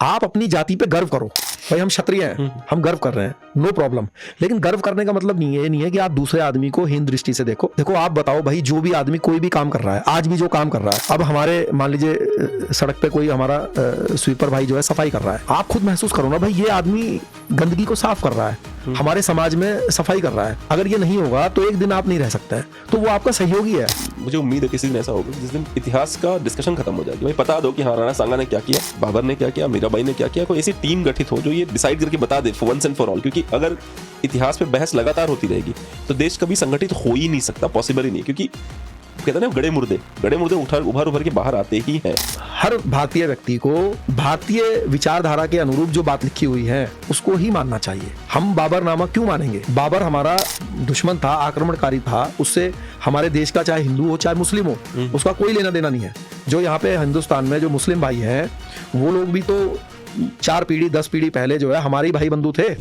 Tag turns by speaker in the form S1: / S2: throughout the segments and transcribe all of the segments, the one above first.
S1: आप अपनी जाति पे गर्व करो, भाई हम क्षत्रिय हैं, हम गर्व कर रहे हैं, नो प्रॉब्लम। लेकिन गर्व करने का मतलब नहीं है, ये नहीं है कि आप दूसरे आदमी को हीन दृष्टि से देखो। देखो आप बताओ भाई, जो भी आदमी कोई भी काम कर रहा है, आज भी जो काम कर रहा है, अब हमारे मान लीजिए सड़क पे कोई हमारा स्वीपर भाई जो है सफाई कर रहा है, आप खुद महसूस करो ना भाई, ये आदमी गंदगी को साफ कर रहा है, हमारे समाज में सफाई कर रहा है। अगर ये नहीं होगा तो एक दिन आप नहीं रह सकते हैं, तो वो आपका सहयोगी है।
S2: मुझे उम्मीद है किसी दिन ऐसा होगा जिस दिन इतिहास का डिस्कशन खत्म हो जाएगी, भाई पता दो कि हाँ राणा सांगा ने क्या किया, बाबर ने क्या किया, मीराबाई ने क्या किया, कोई ऐसी टीम गठित हो जो ये डिसाइड करके बता they once and for all. क्योंकि अगर इतिहास पे बहस लगातार होती रहेगी तो देश कभी संगठित हो ही नहीं सकता, पॉसिबल ही नहीं। क्योंकि कहते हैं ना गड़े मुर्दे उभर के बाहर आते ही हैं।
S1: हर भारतीय व्यक्ति को भारतीय विचारधारा के अनुरूप जो बात लिखी हुई है उसको ही मानना चाहिए। हम बाबरनामा क्यों मानेंगे? बाबर हमारा दुश्मन था, आक्रमणकारी था, उससे हमारे देश का चाहे हिंदू हो चाहे मुस्लिम हो उसका कोई लेना देना नहीं है। जो यहाँ पे हिंदुस्तान में जो मुस्लिम भाई हैं वो लोग भी तो 4 पीढ़ी 10 पीढ़ी पहले जो है हमारे ही भाई बंधु थे।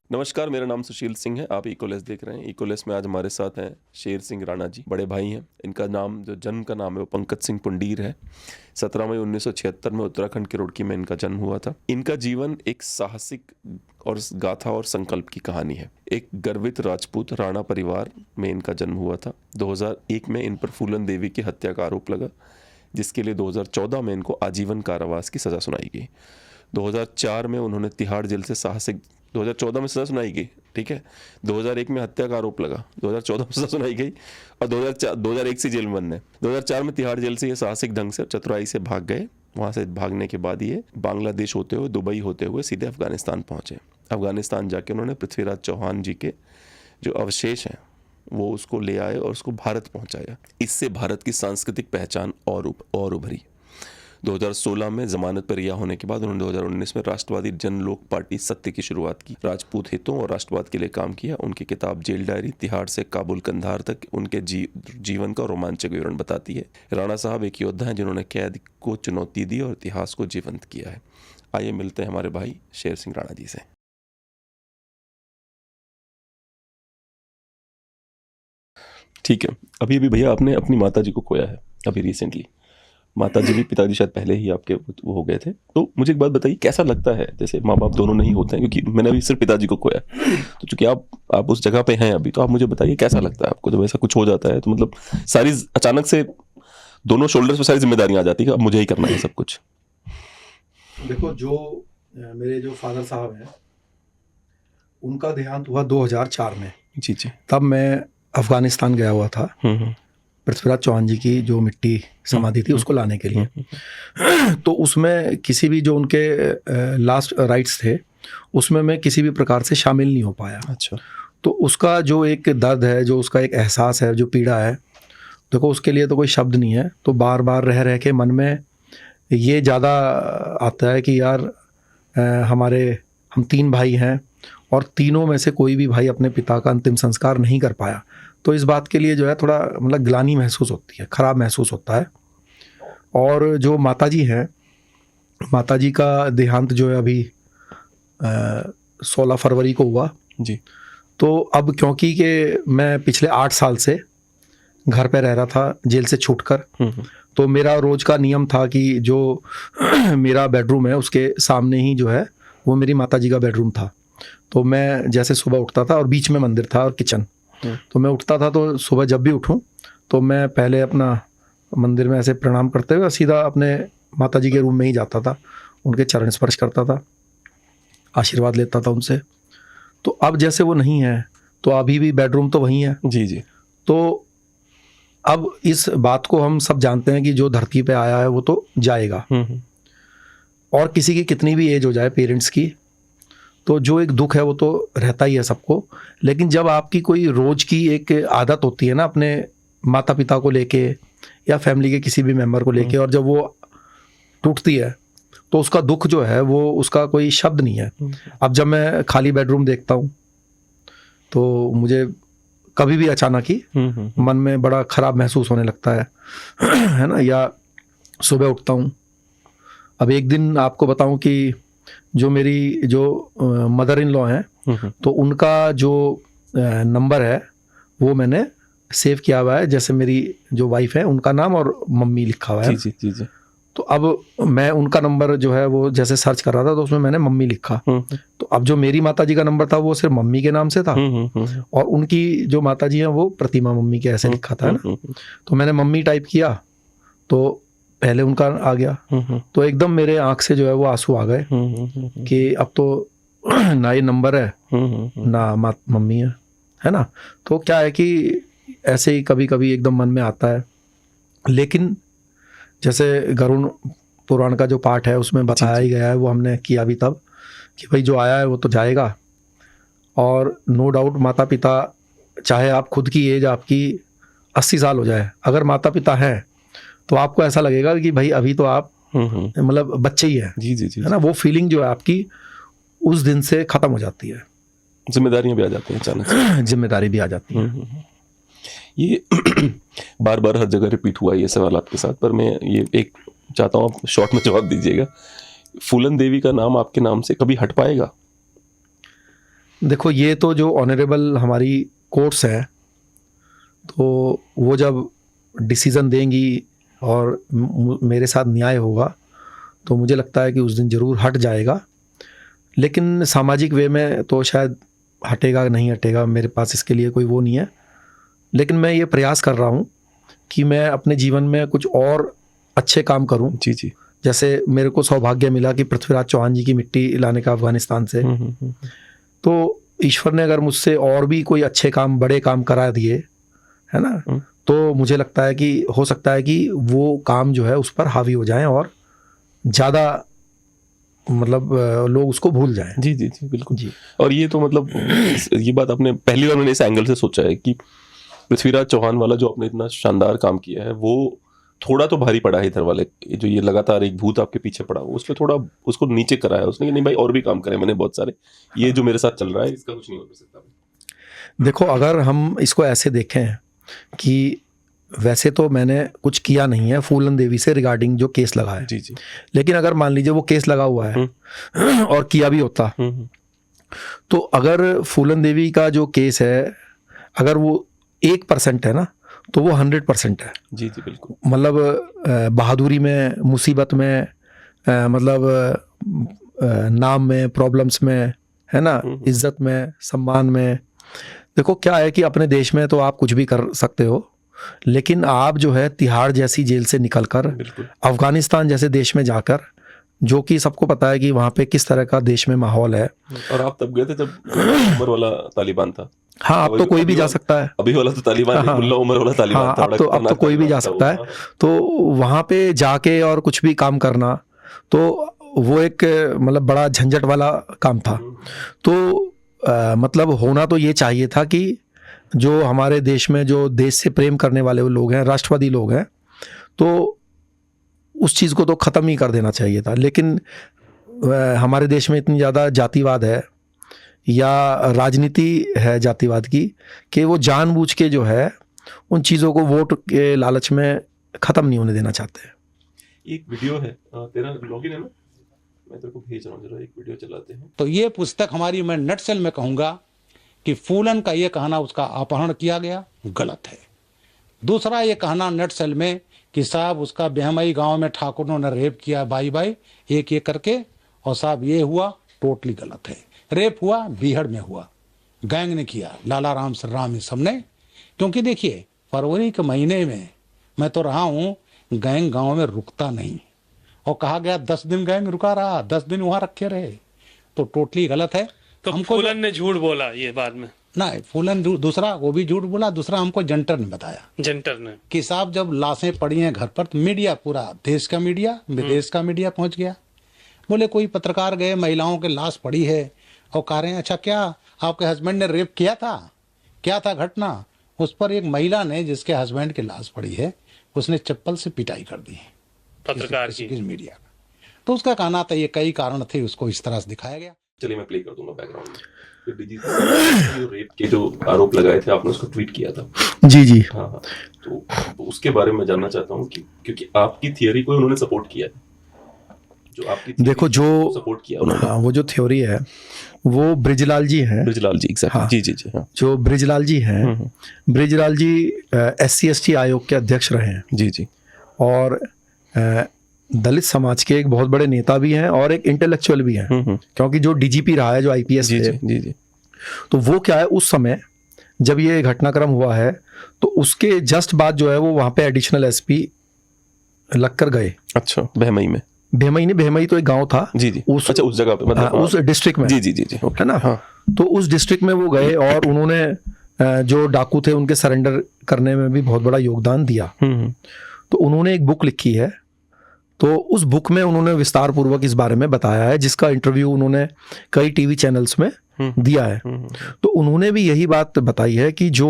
S2: नमस्कार, मेरा नाम सुशील सिंह है, आप इकोलेस देख रहे हैं। इकोलेस में आज हमारे साथ हैं शेर सिंह राणा जी, बड़े भाई हैं। इनका नाम जो जन्म का नाम है वो पंकज सिंह पुंडीर है। 17 मई 1976 में उत्तराखंड के रुड़की में इनका जन्म हुआ था। इनका जीवन एक साहसिक और गाथा और संकल्प की कहानी है। एक गर्वित राजपूत राणा परिवार में इनका जन्म हुआ था। 2001 में इन पर फूलन देवी की हत्या का आरोप लगा, जिसके लिए 2014 में इनको आजीवन कारावास की सजा सुनाई गई। 2004 में उन्होंने तिहाड़ जेल से साहसिक 2014 में सजा सुनाई गई, ठीक है। 2001 में हत्या का आरोप लगा, 2014 में सजा सुनाई गई और 2001 से जेल में बंद है। 2004 में तिहाड़ जेल से ये साहसिक ढंग से चतुराई से भाग गए। वहां से भागने के बाद ये बांग्लादेश होते हुए, दुबई होते हुए सीधे अफगानिस्तान पहुंचे। अफगानिस्तान जाके उन्होंने पृथ्वीराज चौहान जी के जो अवशेष हैं वो उसको ले आए और उसको भारत पहुंचाया। इससे भारत की सांस्कृतिक पहचान और उभरी। 2016 में जमानत पर रिहा होने के बाद उन्होंने 2019 में राष्ट्रवादी जन लोक पार्टी सत्य की शुरुआत की। राजपूत हितों और राष्ट्रवाद के लिए काम किया। उनकी किताब जेल डायरी तिहाड़ से काबुल कंधार तक उनके जीवन का रोमांचक विवरण बताती है। राणा साहब एक योद्धा हैं जिन्होंने कैद को चुनौती दी और इतिहास को जीवंत किया है। आइए मिलते हैं हमारे भाई शेर सिंह राणा जी से। ठीक है, अभी भैया आपने अपनी माता जी को खोया है अभी रिसेंटली। माता जी भी, पिताजी शायद पहले ही आपके वो हो गए थे। तो मुझे एक बात बताइए, कैसा लगता है? जैसे माँ बाप दोनों नहीं होते हैं, क्योंकि मैंने अभी सिर्फ पिताजी को खोया, तो चूंकि आप उस जगह पे हैं अभी, तो आप मुझे बताइए कैसा लगता है आपको जब ऐसा कुछ हो जाता है? तो मतलब सारी अचानक से दोनों शोल्डर्स पे सारी जिम्मेदारियां आ जाती है, अब मुझे ही करना है सब कुछ।
S1: देखो, जो मेरे जो फादर साहब हैं उनका देहांत हुआ 2004 में।
S2: जी जी।
S1: तब मैं अफगानिस्तान गया हुआ था पृथ्वीराज चौहान जी की जो मिट्टी समाधि थी उसको लाने के लिए। तो उसमें किसी भी जो उनके लास्ट राइट्स थे उसमें मैं किसी भी प्रकार से शामिल नहीं हो पाया।
S2: अच्छा।
S1: तो उसका जो एक दर्द है, जो उसका एक एहसास है, जो पीड़ा है, देखो उसके लिए तो कोई शब्द नहीं है। तो बार बार रह के मन में ये ज़्यादा आता है कि यार हम 3 भाई हैं और तीनों में से कोई भी भाई अपने पिता का अंतिम संस्कार नहीं कर पाया। तो इस बात के लिए जो है थोड़ा मतलब ग्लानि महसूस होती है, ख़राब महसूस होता है। और जो माताजी हैं, माताजी का देहांत जो है अभी 16 फरवरी को हुआ
S2: जी।
S1: तो अब क्योंकि कि मैं पिछले 8 साल से घर पे रह रहा था जेल से छूटकर, तो मेरा रोज़ का नियम था कि जो मेरा बेडरूम है उसके सामने ही जो है वो मेरी माताजी का बेडरूम था। तो मैं जैसे सुबह उठता था और बीच में मंदिर था और किचन, तो मैं उठता था तो सुबह जब भी उठूं तो मैं पहले अपना मंदिर में ऐसे प्रणाम करते हुए सीधा अपने माताजी के रूम में ही जाता था, उनके चरण स्पर्श करता था, आशीर्वाद लेता था उनसे। तो अब जैसे वो नहीं है तो अभी भी बेडरूम तो वहीं है।
S2: जी जी।
S1: तो अब इस बात को हम सब जानते हैं कि जो धरती पे आया है वो तो जाएगा, और किसी की कितनी भी एज हो जाए पेरेंट्स की, तो जो एक दुख है वो तो रहता ही है सबको। लेकिन जब आपकी कोई रोज की एक आदत होती है ना अपने माता पिता को लेके या फैमिली के किसी भी मेंबर को लेके, और जब वो टूटती है तो उसका दुख जो है वो उसका कोई शब्द नहीं है। अब जब मैं खाली बेडरूम देखता हूँ तो मुझे कभी भी अचानक ही मन में बड़ा खराब महसूस होने लगता है ना। या सुबह उठता हूँ अब एक दिन आपको बताऊं कि जो मेरी जो मदर इन लॉ हैं, तो उनका जो नंबर है वो मैंने सेव किया हुआ है, जैसे मेरी जो वाइफ है उनका नाम और मम्मी लिखा हुआ है।
S2: जी जी जी।
S1: तो अब मैं उनका नंबर जो है वो जैसे सर्च कर रहा था तो उसमें मैंने मम्मी लिखा। तो अब जो मेरी माताजी का नंबर था वो सिर्फ मम्मी के नाम से था, और उनकी जो माताजी हैं वो प्रतिमा मम्मी के ऐसे लिखा था ना। तो मैंने मम्मी टाइप किया तो पहले उनका आ गया, तो एकदम मेरे आंख से जो है वो आंसू आ गए कि अब तो ना ये नंबर है ना मम्मी है ना। तो क्या है कि ऐसे ही कभी कभी एकदम मन में आता है, लेकिन जैसे गरुड़ पुराण का जो पाठ है उसमें बताया ही गया है, वो हमने किया भी तब कि भाई जो आया है वो तो जाएगा। और नो डाउट माता पिता, चाहे आप खुद की एज आपकी 80 साल हो जाए, अगर माता पिता हैं तो आपको ऐसा लगेगा कि भाई अभी तो आप मतलब बच्चे ही हैं।
S2: जी जी जी,
S1: है ना। वो फीलिंग जो है आपकी उस दिन से खत्म हो जाती है,
S2: जिम्मेदारियां भी आ जाती हैं अचानक से।
S1: जिम्मेदारी भी आ जाती है।
S2: ये बार बार हर जगह रिपीट हुआ ये सवाल आपके साथ, पर मैं ये एक चाहता हूँ आप शॉर्ट में जवाब दीजिएगा। फूलन देवी का नाम आपके नाम से कभी हट पाएगा?
S1: देखो, ये तो जो ऑनरेबल हमारी कोर्ट्स हैं, तो वो जब डिसीज़न देंगी और मेरे साथ न्याय होगा तो मुझे लगता है कि उस दिन ज़रूर हट जाएगा। लेकिन सामाजिक वे में तो शायद हटेगा नहीं हटेगा, मेरे पास इसके लिए कोई वो नहीं है। लेकिन मैं ये प्रयास कर रहा हूँ कि मैं अपने जीवन में कुछ और अच्छे काम करूँ।
S2: जी जी।
S1: जैसे मेरे को सौभाग्य मिला कि पृथ्वीराज चौहान जी की मिट्टी लाने का अफगानिस्तान से, तो ईश्वर ने अगर मुझसे और भी कोई अच्छे काम, बड़े काम करा दिए, है ना, तो मुझे लगता है कि हो सकता है कि वो काम जो है उस पर हावी हो जाएं और ज़्यादा मतलब लोग उसको भूल जाएं।
S2: जी जी जी, बिल्कुल
S1: जी।
S2: और ये तो मतलब ये बात आपने पहली बार मैंने इस एंगल से सोचा है कि पृथ्वीराज चौहान वाला जो आपने इतना शानदार काम किया है वो थोड़ा तो भारी पड़ा है इधर वाले, जो ये लगातार एक भूत आपके पीछे पड़ा हो, उस पर थोड़ा उसको नीचे कराया उसने कि नहीं भाई और भी काम करे मैंने बहुत सारे, ये जो मेरे साथ चल रहा है इसका कुछ नहीं हो सकता।
S1: देखो, अगर हम इसको ऐसे देखें कि वैसे तो मैंने कुछ किया नहीं है फूलन देवी से रिगार्डिंग जो केस लगा है,
S2: जी जी,
S1: लेकिन अगर मान लीजिए वो केस लगा हुआ है और किया भी होता, तो अगर फूलन देवी का जो केस है अगर वो 1% है ना, तो वो 100% है।
S2: जी जी, बिल्कुल।
S1: मतलब बहादुरी में, मुसीबत में, मतलब नाम में, प्रॉब्लम्स में, है ना, इज्जत में, सम्मान में। देखो क्या है कि अपने देश में तो आप कुछ भी कर सकते हो, लेकिन आप जो है तिहाड़ जैसी जेल से निकलकर अफगानिस्तान जैसे देश में जाकर, जो कि सबको पता है कि वहाँ पे किस तरह का देश में माहौल है।
S2: और आप तब गए थे जब उमर वाला तालिबान था।
S1: हाँ, अब तो कोई भी जा सकता है।
S2: अभी वाला तो तालिबान नहीं, मुल्ला उमर वाला तालिबान था।
S1: अब तो कोई भी जा सकता है। तो वहाँ पे जाके और कुछ भी काम करना, तो वो एक मतलब बड़ा झंझट वाला काम था। तो मतलब होना तो ये चाहिए था कि जो हमारे देश में जो देश से प्रेम करने वाले वो लोग हैं, राष्ट्रवादी लोग हैं, तो उस चीज़ को तो ख़त्म ही कर देना चाहिए था। लेकिन हमारे देश में इतनी ज़्यादा जातिवाद है या राजनीति है जातिवाद की कि वो जानबूझ के जो है उन चीज़ों को वोट के लालच में ख़त्म नहीं होने देना चाहते।
S2: एक वीडियो है, तेरा लॉगिन है ना, मैं तेरे को भेज रहा हूँ, जरा एक वीडियो चलाते हैं।
S3: तो ये पुस्तक हमारी, मैं नटसेल में कहूँगा कि फूलन का ये कहना उसका अपहरण किया गया गलत है। दूसरा ये कहना नटसेल में कि साहब उसका बेहमई गांव में ठाकुरों ने रेप किया बाई एक करके, और साहब ये हुआ, टोटली गलत है। रेप हुआ बीहड़ में हुआ, गैंग ने किया, लाला राम सरराम इन सब ने। क्योंकि देखिए फरवरी के महीने में मैं तो रहा हूँ, गैंग गांव में रुकता नहीं, और कहा गया 10 दिन गैंग रुका रहा, 10 दिन वहां रखे रहे, तो टोटली गलत है।
S4: तो फूलन ने झूठ बोला ये बाद में?
S3: ना, फूलन दूसरा वो भी झूठ बोला, दूसरा हमको जंटर ने बताया,
S4: जंटर ने, कि
S3: साहब जब लाशें पड़ी हैं घर पर, तो मीडिया, पूरा देश का मीडिया, विदेश का मीडिया पहुंच गया। बोले कोई पत्रकार गए, महिलाओं के लाश पड़ी है, और कह रहे हैं अच्छा क्या आपके हस्बैंड ने रेप किया था, क्या था घटना? उस पर एक महिला ने, जिसके हस्बैंड की लाश पड़ी है, उसने चप्पल से पिटाई कर दी
S4: पत्रकार की,
S3: मीडिया का। तो उसका कहना था ये कई कारण थे, उसको इस तरह से दिखाया गया।
S2: चलिए मैं प्ले कर दूंगा बैकग्राउंड में। जो रेप के जो आरोप लगाए थे आपने उसको ट्वीट किया था।
S1: जी जी,
S2: हाँ, तो उसके बारे में जानना चाहता हूँ कि क्योंकि आपकी थियरी को उन्होंने सपोर्ट किया है, जो आपकी
S1: देखो जो
S2: सपोर्ट किया उन्होंने?
S1: हाँ, वो जो थ्योरी है वो ब्रिजलाल जी हैं।
S2: ब्रिजलाल जी, एग्जैक्टली।
S1: हाँ।
S2: जी जी जी, हाँ।
S1: जो ब्रिजलाल जी हैं, ब्रिजलाल जी SC/ST आयोग के अध्यक्ष रहे हैं
S2: जी जी।
S1: और दलित समाज के एक बहुत बड़े नेता भी हैं और एक इंटेलेक्चुअल भी हैं, क्योंकि जो DGP रहा है, जो IPS
S2: जी
S1: थे,
S2: जी जी जी।
S1: तो वो क्या है, उस समय जब ये घटनाक्रम हुआ है तो उसके जस्ट बाद जो है वो वहाँ पे एडिशनल SP लगकर गए।
S2: अच्छा, बहमई में?
S1: भेमई तो एक गांव था
S2: जी जी।
S1: उस,
S2: अच्छा, उस जगह पे, मतलब
S1: उस डिस्ट्रिक्ट में।
S2: जी जी जी जी,
S1: है ना?
S2: हाँ।
S1: तो उस डिस्ट्रिक्ट में वो गए और उन्होंने जो डाकू थे उनके सरेंडर करने में भी बहुत बड़ा योगदान दिया। तो उन्होंने एक बुक लिखी है, तो उस बुक में उन्होंने विस्तार पूर्वक इस बारे में बताया है, जिसका इंटरव्यू उन्होंने कई TV चैनल्स में दिया है। तो उन्होंने भी यही बात बताई है कि जो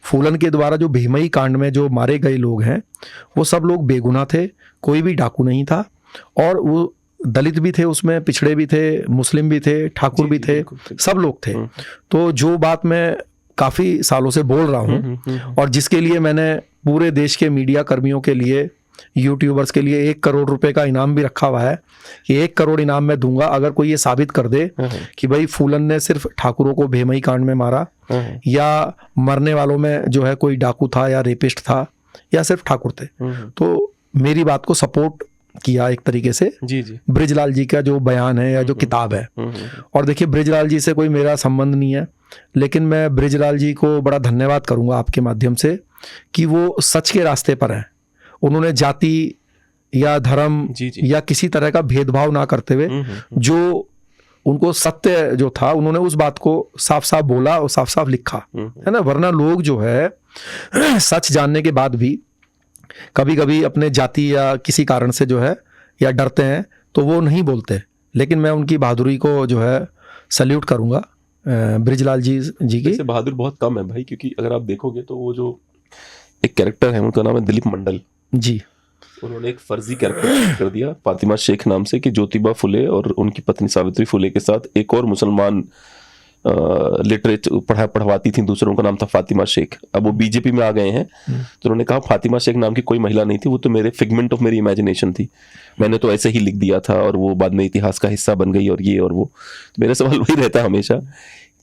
S1: फूलन के द्वारा जो भीमई कांड में जो मारे गए लोग हैं वो सब लोग बेगुनाह थे, कोई भी डाकू नहीं था, और वो दलित भी थे, उसमें पिछड़े भी थे, मुस्लिम भी थे, ठाकुर भी थे, सब लोग थे। तो जो बात मैं काफ़ी सालों से बोल रहा हूँ और जिसके लिए मैंने पूरे देश के मीडिया कर्मियों के लिए, यूट्यूबर्स के लिए 1 करोड़ रुपए का इनाम भी रखा हुआ है कि 1 करोड़ इनाम मैं दूंगा अगर कोई ये साबित कर दे कि भाई फूलन ने सिर्फ ठाकुरों को भेमई कांड में मारा, या मरने वालों में जो है कोई डाकू था या रेपिस्ट था या सिर्फ ठाकुर थे। तो मेरी बात को सपोर्ट किया एक तरीके से
S2: जी जी।
S1: ब्रिजलाल जी का जो बयान है या जो किताब है। और देखिए, ब्रिजलाल जी से कोई मेरा संबंध नहीं है, लेकिन मैं ब्रिजलाल जी को बड़ा धन्यवाद करूंगा आपके माध्यम से कि वो सच के रास्ते पर हैं। उन्होंने जाति या धर्म
S2: जी जी।
S1: या किसी तरह का भेदभाव ना करते हुए जो उनको सत्य जो था उन्होंने उस बात को साफ साफ बोला और साफ साफ लिखा, है ना? वरना लोग जो है सच जानने के बाद भी कभी कभी अपने जाति या किसी कारण से जो है या डरते हैं तो वो नहीं बोलते। लेकिन मैं उनकी बहादुरी को जो है सल्यूट करूंगा, ब्रिजलाल जी की।
S2: वैसे बहादुर बहुत कम है भाई, क्योंकि अगर आप देखोगे तो वो जो एक कैरेक्टर है उनका नाम है दिलीप मंडल
S1: जी,
S2: उन्होंने एक फर्जी कैरेक्टर कर दिया फातिमा शेख नाम से कि ज्योतिबा फुले और उनकी पत्नी सावित्री फुले के साथ एक और मुसलमान लिटरेचर पढ़वाती थी दूसरों, का नाम था फातिमा शेख। अब वो बीजेपी में आ गए हैं तो उन्होंने कहा फातिमा शेख नाम की कोई महिला नहीं थी, वो तो मेरे फिगमेंट ऑफ मेरी इमेजिनेशन थी, मैंने तो ऐसे ही लिख दिया था और वो बाद में इतिहास का हिस्सा बन गई और ये और वो। तो मेरा सवाल वही रहता है हमेशा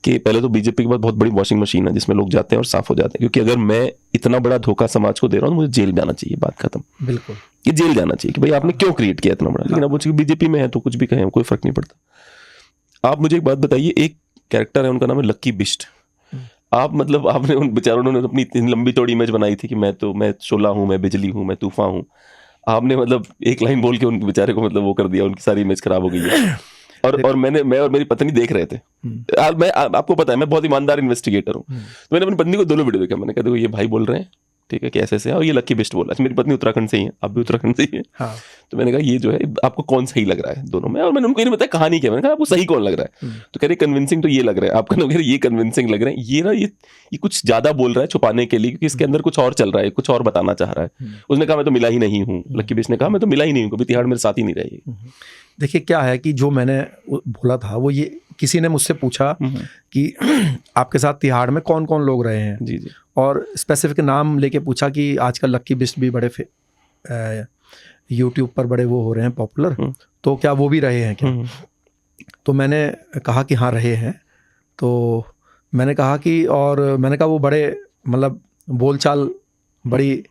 S2: कि पहले तो बीजेपी के बाद बहुत बड़ी वॉशिंग मशीन है जिसमें लोग जाते हैं और साफ हो जाते हैं, क्योंकि अगर मैं इतना बड़ा धोखा समाज को दे रहा हूँ तो मुझे जेल जाना चाहिए, बात खत्म।
S1: बिल्कुल,
S2: ये जेल जाना चाहिए कि भाई आपने क्यों क्रिएट किया इतना बड़ा। लेकिन अब वो बीजेपी में है तो कुछ भी कहें कोई फर्क नहीं पड़ता। आप मुझे एक बात बताइए, एक कैरेक्टर है उनका नाम है लक्की बिस्ट। आप मतलब आपने उन बेचारों ने अपनी इतनी लंबी चौड़ी इमेज बनाई थी कि मैं शोला हूँ, मैं बिजली हूँ, मैं तूफान हूँ। आपने मतलब एक लाइन बोल के उन बेचारे को मतलब वो कर दिया, उनकी सारी इमेज खराब हो गई है। और मैं और मेरी पत्नी देख रहे थे। मैं आपको पता है मैं बहुत ईमानदार इन्वेस्टिगेटर हूँ, तो मैंने अपनी पत्नी को दोनों वीडियो देखा। मैंने कहा देखो ये भाई बोल रहे हैं, ठीक है, कैसे से है, और ये लक्की बिस्ट बोल रहा है। मेरी पत्नी उत्तराखंड से ही है, आप भी उत्तराखंड से ही है। हाँ। तो मैंने कहा ये जो है आपको कौन सही लग रहा है दोनों में, और मैंने उनको ये नहीं बताया कहानी क्या। मैंने कहा आपको सही कौन लग रहा है, तो कह रहे कन्विंसिंग तो ये लग रहा है, आपका कह रहे ये कन्विंसिंग लग रहा है, ये ना ये कुछ ज्यादा बोल रहा है छुपाने के लिए, क्योंकि इसके अंदर कुछ और चल रहा है, कुछ और बताना चाह रहा है। उसने कहा मैं तो मिला ही नहीं हूँ, लक्की बिस्ट ने कहा मैं तो मिला ही नहीं हूँ, कभी तिहाड़ मेरे साथ ही नहीं रहेगी।
S1: देखिए क्या है कि जो मैंने बोला था वो ये, किसी ने मुझसे पूछा कि आपके साथ तिहाड़ में कौन कौन लोग रहे हैं,
S2: जी जी, और
S1: स्पेसिफिक नाम लेके पूछा कि आजकल लक्की बिस्ट भी बड़े यूट्यूब पर बड़े वो हो रहे हैं पॉपुलर, तो क्या वो भी रहे हैं क्या? तो मैंने कहा कि हाँ रहे हैं। तो मैंने कहा कि, और मैंने कहा वो बड़े मतलब बोलचाल बड़ी,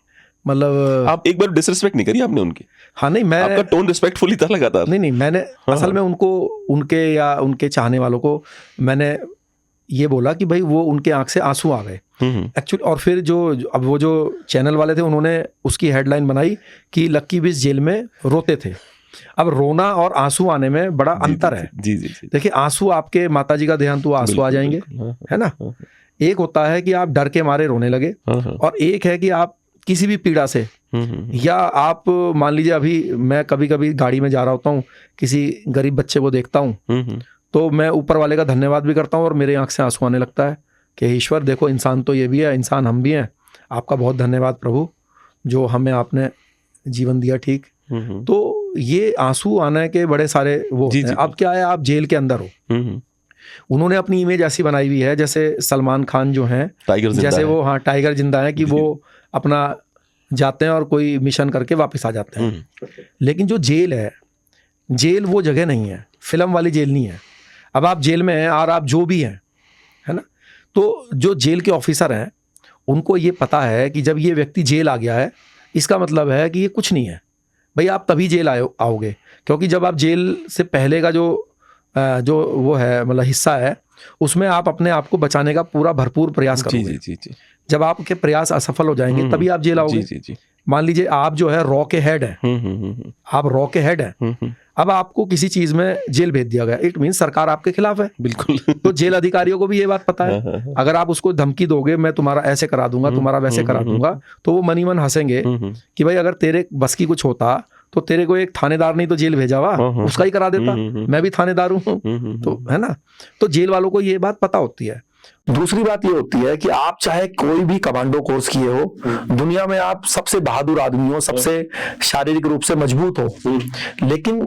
S1: मतलब
S2: आप एक बार डिसरिस्पेक्ट नहीं करी आपने उनकी।
S1: हाँ नहीं, मैं
S2: आपका टोन रिस्पेक्टफुली था लगातार।
S1: नहीं मैंने असल में उनको, उनके या उनके चाहने वालों को मैंने ये बोला कि भाई वो उनके आंख से आंसू आ गए एक्चुअली। और फिर जो अब वो जो चैनल वाले थे उन्होंने उसकी हेडलाइन बनाई कि लक्की बिस्ट जेल में रोते थे। अब रोना और आंसू आने में बड़ा अंतर है।
S2: जी जी जी।
S1: देखिए आंसू, आपके माताजी का देहांत हुआ, आंसू आ जाएंगे, है ना? एक होता है कि आप डर के मारे रोने लगे, और एक है कि आप किसी भी पीड़ा से, या आप मान लीजिए अभी मैं कभी कभी गाड़ी में जा रहा होता हूँ, किसी गरीब बच्चे को देखता हूँ तो मैं ऊपर वाले का धन्यवाद भी करता हूँ और मेरे आंख से आंसू आने लगता है कि ईश्वर देखो इंसान तो ये भी है, इंसान हम भी हैं, आपका बहुत धन्यवाद प्रभु जो हमें आपने जीवन दिया। ठीक, तो ये आंसू आने के बड़े सारे वो होते हैं। अब क्या है, आप जेल के अंदर हो, उन्होंने अपनी इमेज ऐसी बनाई हुई है जैसे सलमान खान जो हैं, जैसे वो, हाँ टाइगर जिंदा है, कि वो अपना जाते हैं और कोई मिशन करके वापस आ जाते हैं। लेकिन जो जेल है, जेल वो जगह नहीं है, फिल्म वाली जेल नहीं है। अब आप जेल में हैं और आप जो भी हैं, है ना, तो जो जेल के ऑफिसर हैं उनको ये पता है कि जब ये व्यक्ति जेल आ गया है इसका मतलब है कि ये कुछ नहीं है भाई, आप तभी जेल आओगे। क्योंकि जब आप जेल से पहले का जो वो है मतलब हिस्सा है उसमें आप अपने आप को बचाने का पूरा भरपूर प्रयास करोगे।
S2: जी।
S1: जब आपके प्रयास असफल हो जाएंगे तभी आप जेल आओगे।
S2: जी।
S1: मान लीजिए आप जो है रॉ के हेड हैं, आप रॉ के हेड हैं, अब आपको किसी चीज में जेल भेज दिया गया, इट मीन सरकार आपके खिलाफ है।
S2: बिल्कुल।
S1: तो जेल अधिकारियों को भी ये बात पता है। अगर आप उसको धमकी दोगे मैं तुम्हारा ऐसे करा दूंगा, तुम्हारा वैसे करा दूंगा, तो वो मनी मन हंसेंगे कि भाई अगर तेरे बस की कुछ होता तो तेरे को एक थानेदार नहीं तो जेल भेजा हुआ, उसका ही करा देता, मैं भी थानेदार हूँ, तो है ना। तो जेल वालों को ये बात पता होती है। दूसरी बात ये होती है कि आप चाहे कोई भी कमांडो कोर्स किए हो, दुनिया में आप सबसे बहादुर आदमी हो, सबसे शारीरिक रूप से मजबूत हो, लेकिन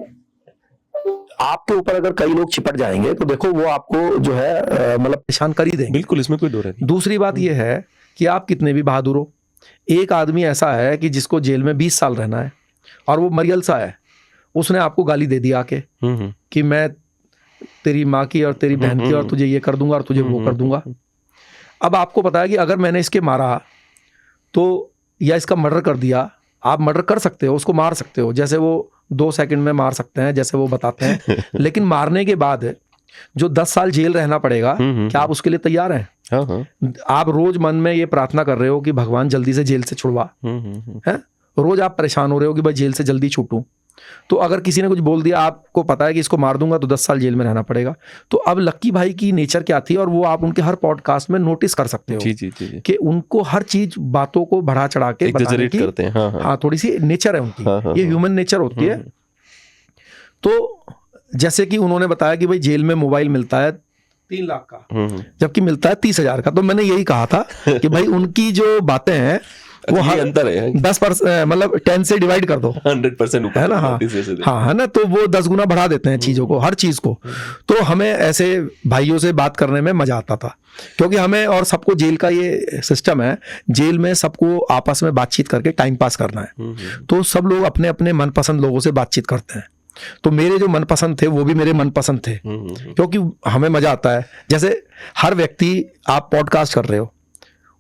S1: आपके ऊपर अगर कई लोग चिपट जाएंगे तो देखो वो आपको जो है मतलब परेशान कर ही देंगे।
S2: बिल्कुल, इसमें कोई दो राय नहीं।
S1: दूसरी बात ये है कि आप कितने भी बहादुर हो, एक आदमी ऐसा है कि जिसको जेल में 20 साल रहना है और वो मरियल सा है, उसने आपको गाली दे दी आके कि मैं तेरी माँ की और तेरी बहन की और तुझे ये कर दूंगा और तुझे वो कर दूंगा। अब आपको पता है कि अगर मैंने इसके मारा तो या इसका मर्डर कर दिया, आप मर्डर कर सकते हो, उसको मार सकते हो, जैसे वो 2 सेकंड में मार सकते हैं जैसे वो बताते हैं, लेकिन मारने के बाद जो 10 साल जेल रहना पड़ेगा, क्या आप उसके लिए तैयार हैं? आप रोज मन में ये प्रार्थना कर रहे हो कि भगवान जल्दी से जेल से छुड़वा, है, रोज आप परेशान हो रहे हो कि भाई जेल से जल्दी छूटूं। तो अगर किसी ने कुछ बोल दिया, आपको पता है कि इसको मार दूंगा तो 10 साल जेल में रहना पड़ेगा। तो अब लक्की भाई की नेचर क्या थी, और वो आप उनके हर पॉडकास्ट में नोटिस कर सकते हो
S2: जी।
S1: कि उनको हर चीज बातों को बढ़ा चढ़ा के बताने की
S2: करते हैं। हाँ,
S1: थोड़ी सी नेचर है उनकी, ये ह्यूमन नेचर होती है। तो जैसे कि उन्होंने बताया कि भाई जेल में मोबाइल मिलता है 3 लाख का, जबकि मिलता है 30,000 का। तो मैंने यही कहा था कि भाई उनकी जो बातें हैं वो हर
S2: अंतर है
S1: 10% मतलब 10 से डिवाइड कर दो,
S2: 100% ऊपर
S1: है ना। हाँ है ना, तो वो 10 गुना बढ़ा देते हैं चीजों को, हर चीज को। तो हमें ऐसे भाइयों से बात करने में मजा आता था, क्योंकि हमें और सबको जेल का ये सिस्टम है, जेल में सबको आपस में बातचीत करके टाइम पास करना है। तो सब लोग अपने अपने मनपसंद लोगों से बातचीत करते हैं। तो मेरे जो मनपसंद थे वो भी मेरे मनपसंद थे, क्योंकि हमें मजा आता है। जैसे हर व्यक्ति, आप पॉडकास्ट कर रहे हो,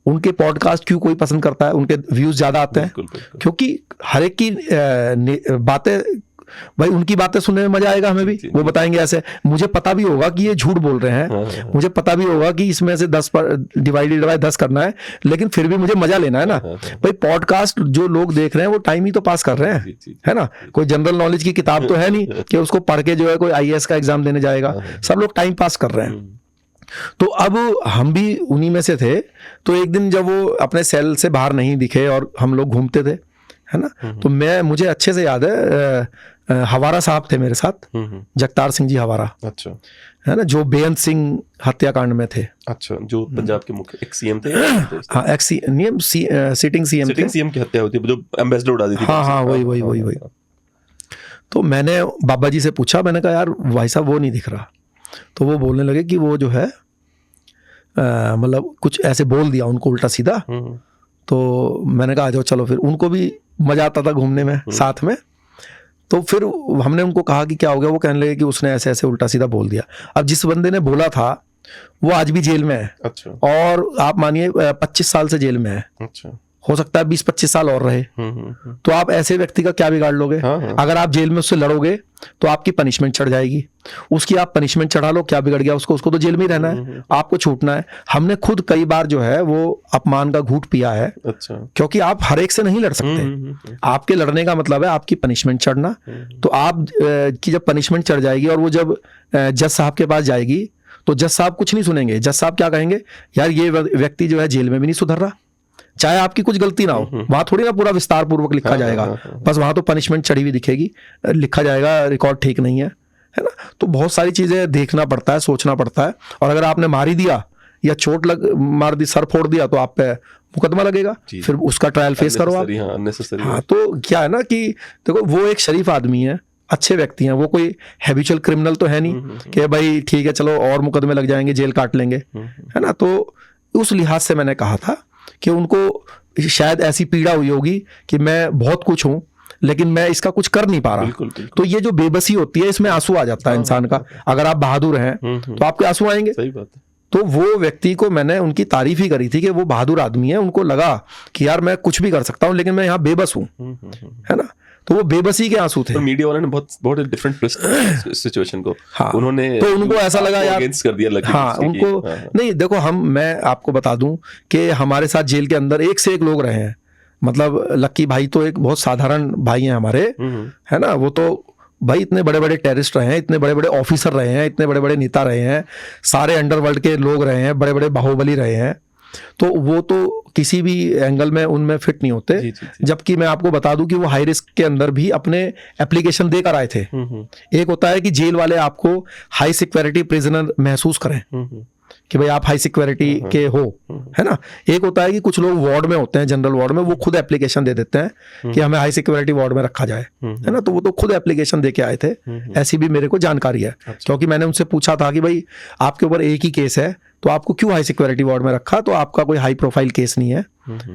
S1: उनके पॉडकास्ट क्यों कोई पसंद करता है, उनके व्यूज ज्यादा आते हैं, क्योंकि हर एक की बातें, भाई उनकी बातें सुनने में मजा आएगा, हमें भी वो बताएंगे ऐसे। मुझे पता भी होगा कि ये झूठ बोल रहे हैं, मुझे पता भी होगा कि इसमें से 10 पर डिवाइडेड बाय 10 करना है, लेकिन फिर भी मुझे मजा लेना है ना। भाई पॉडकास्ट जो लोग देख रहे हैं वो टाइम ही तो पास कर रहे हैं, है ना। कोई जनरल नॉलेज की किताब तो है नहीं कि उसको पढ़ के जो है कोई IAS का एग्जाम देने जाएगा, सब लोग टाइम पास कर रहे हैं। तो अब हम भी उन्हीं में से थे। तो एक दिन जब वो अपने सेल से बाहर नहीं दिखे और हम लोग घूमते थे, है ना, तो मुझे अच्छे से याद है, हवारा साहब थे मेरे साथ, जगतार सिंह जी हवारा,
S2: अच्छा,
S1: है ना, जो बेअंत सिंह हत्याकांड में थे।
S2: अच्छा, जो पंजाब के मुख्य एक CM थे।
S1: हाँ, सिटिंग CM
S2: की हत्या हुई थी, जो एम्बेसडर उड़ा दी थी।
S1: हाँ, वही। तो मैंने बाबा जी से पूछा, मैंने कहा यार भाई साहब वो नहीं दिख रहा। तो वो बोलने लगे कि वो जो है मतलब कुछ ऐसे बोल दिया उनको उल्टा सीधा। तो मैंने कहा आ जाओ चलो, फिर उनको भी मजा आता था घूमने में साथ में। तो फिर हमने उनको कहा कि क्या हो गया, वो कहने लगे कि उसने ऐसे ऐसे उल्टा सीधा बोल दिया। अब जिस बंदे ने बोला था वो आज भी जेल में है।
S2: अच्छा।
S1: और आप मानिए 25 साल से जेल में है।
S2: अच्छा।
S1: हो सकता है 20-25 साल और रहे। तो आप ऐसे व्यक्ति का क्या बिगाड़ लोगे? अगर आप जेल में उससे लड़ोगे तो आपकी पनिशमेंट चढ़ जाएगी, उसकी आप पनिशमेंट चढ़ा लो, क्या बिगड़ गया उसको तो जेल में ही रहना है, आपको छूटना है। हमने खुद कई बार जो है वो अपमान का घूंट पिया है।
S2: अच्छा।
S1: क्योंकि आप हर एक से नहीं लड़ सकते, आपके लड़ने का मतलब है आपकी पनिशमेंट चढ़ना। तो आप की जब पनिशमेंट चढ़ जाएगी और वो जब जज साहब के पास जाएगी तो जज साहब कुछ नहीं सुनेंगे। जज साहब क्या कहेंगे, यार ये व्यक्ति जो है जेल में भी नहीं सुधर रहा, चाहे आपकी कुछ गलती ना हो, वहां थोड़ी ना पूरा विस्तार पूर्वक लिखा जाएगा, बस वहां तो पनिशमेंट चढ़ी हुई दिखेगी, लिखा जाएगा रिकॉर्ड ठीक नहीं है ना। तो बहुत सारी चीजें देखना पड़ता है, सोचना पड़ता है। और अगर आपने मार ही दिया या चोट मार दी, सर फोड़ दिया, तो आप पे मुकदमा लगेगा, फिर उसका ट्रायल फेस करो आप। हाँ, तो क्या है ना कि देखो वो एक शरीफ आदमी है, अच्छे व्यक्ति हैं, वो कोई हैबिचुअल क्रिमिनल तो है नहीं कि भाई ठीक है चलो और मुकदमे लग जाएंगे, जेल काट लेंगे, है ना। तो उस लिहाज से मैंने कहा था कि उनको शायद ऐसी पीड़ा हुई होगी कि मैं बहुत कुछ हूं लेकिन मैं इसका कुछ कर नहीं पा रहा।
S2: बिल्कुल, बिल्कुल।
S1: तो ये जो बेबसी होती है, इसमें आंसू आ जाता है इंसान का। अगर आप बहादुर हैं तो आपके आंसू आएंगे।
S2: सही बात है।
S1: तो वो व्यक्ति को मैंने उनकी तारीफ ही करी थी कि वो बहादुर आदमी है। उनको लगा कि यार मैं कुछ भी कर सकता हूँ, लेकिन मैं यहाँ बेबस हूँ, है ना। तो वो बेबसी के आंसू थे।
S2: पर मीडिया वालों ने बहुत डिफरेंट ट्विस्ट सिचुएशन को,
S1: हाँ,
S2: उन्होंने
S1: तो उनको ऐसा लगा यार
S2: अगेंस्ट कर दिया लकी
S1: हाँ,
S2: की,
S1: उनको
S2: हाँ,
S1: नहीं, देखो मैं आपको बता दूं कि हमारे साथ जेल के अंदर एक से एक लोग रहे हैं। मतलब लक्की भाई तो एक बहुत साधारण भाई हैं हमारे, है ना। वो तो भाई इतने बड़े बड़े टेररिस्ट रहे हैं, इतने बड़े बड़े ऑफिसर रहे हैं, इतने बड़े बड़े नेता रहे हैं, सारे अंडरवर्ल्ड के लोग रहे हैं, बड़े बड़े बाहुबली रहे हैं। तो वो तो किसी भी एंगल में उनमें फिट नहीं होते।
S2: जी।
S1: जबकि मैं आपको बता दूं कि वो हाई रिस्क के अंदर भी अपने एप्लीकेशन देकर आए थे। एक होता है कि जेल वाले आपको हाई सिक्योरिटी प्रिजनर महसूस करें कि भाई आप हाई सिक्योरिटी के हो, है ना। एक होता है कि कुछ लोग वार्ड में होते हैं, जनरल वार्ड में, वो खुद एप्लीकेशन दे देते हैं कि हमें हाई सिक्योरिटी वार्ड में रखा जाए, है ना। तो वो तो खुद एप्लीकेशन दे के आए थे। ऐसी भी मेरे को जानकारी है, क्योंकि मैंने उनसे पूछा था कि भाई आपके ऊपर एक ही केस है, तो आपको क्यों हाई सिक्योरिटी वार्ड में रखा। तो आपका कोई हाई प्रोफाइल केस नहीं है,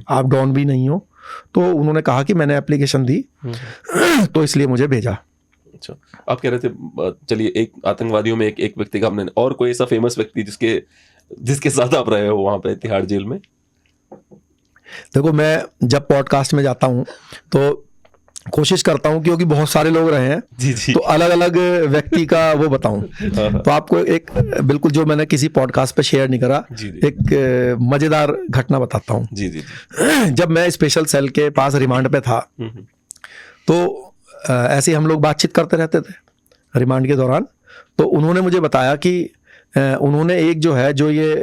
S1: आप डॉन भी नहीं हो। तो उन्होंने कहा कि मैंने एप्लीकेशन दी तो इसलिए मुझे भेजा।
S2: अच्छा, आप कह रहे थे, चलिए, एक आतंकवादियों में एक व्यक्ति का हमने, और कोई ऐसा फेमस व्यक्ति जिसके साथ आप रहे हो वहां पे तिहाड़ जेल में?
S1: देखो मैं जब पॉडकास्ट में जाता हूं तो कोशिश करता हूं, क्योंकि बहुत सारे लोग रहे हैं
S2: जी।
S1: तो अलग अलग व्यक्ति का वो बताऊं। तो आपको एक बिल्कुल जो मैंने किसी पॉडकास्ट पे शेयर नहीं करा, एक मजेदार घटना बताता हूं।
S2: जी।
S1: जब मैं स्पेशल सेल के पास रिमांड पे था, तो ऐसे हम लोग बातचीत करते रहते थे रिमांड के दौरान। तो उन्होंने मुझे बताया कि उन्होंने एक जो है, जो ये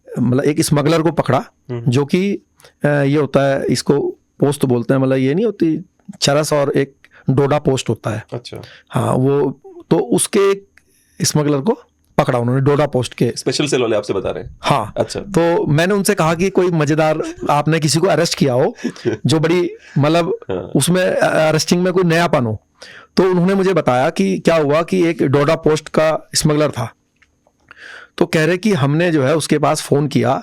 S1: मतलब एक स्मगलर को पकड़ा, जो कि ये होता है, इसको पोस्ट बोलते हैं, मतलब ये नहीं होती चरस, और एक डोडा पोस्ट होता है।
S2: अच्छा,
S1: हाँ, वो तो उसके एक स्मगलर को पकड़ा उन्होंने, डोडा पोस्ट के।
S2: स्पेशल सेल वाले आपसे बता रहे हैं?
S1: हाँ।
S2: अच्छा।
S1: तो मैंने उनसे कहा कि कोई मजेदार, आपने किसी को अरेस्ट किया हो जो बड़ी मतलब उसमें अरेस्टिंग में कोई नयापन हो। तो उन्होंने मुझे बताया कि क्या हुआ कि एक डोडा पोस्ट का स्मगलर था। तो कह रहे कि हमने जो है उसके पास फोन किया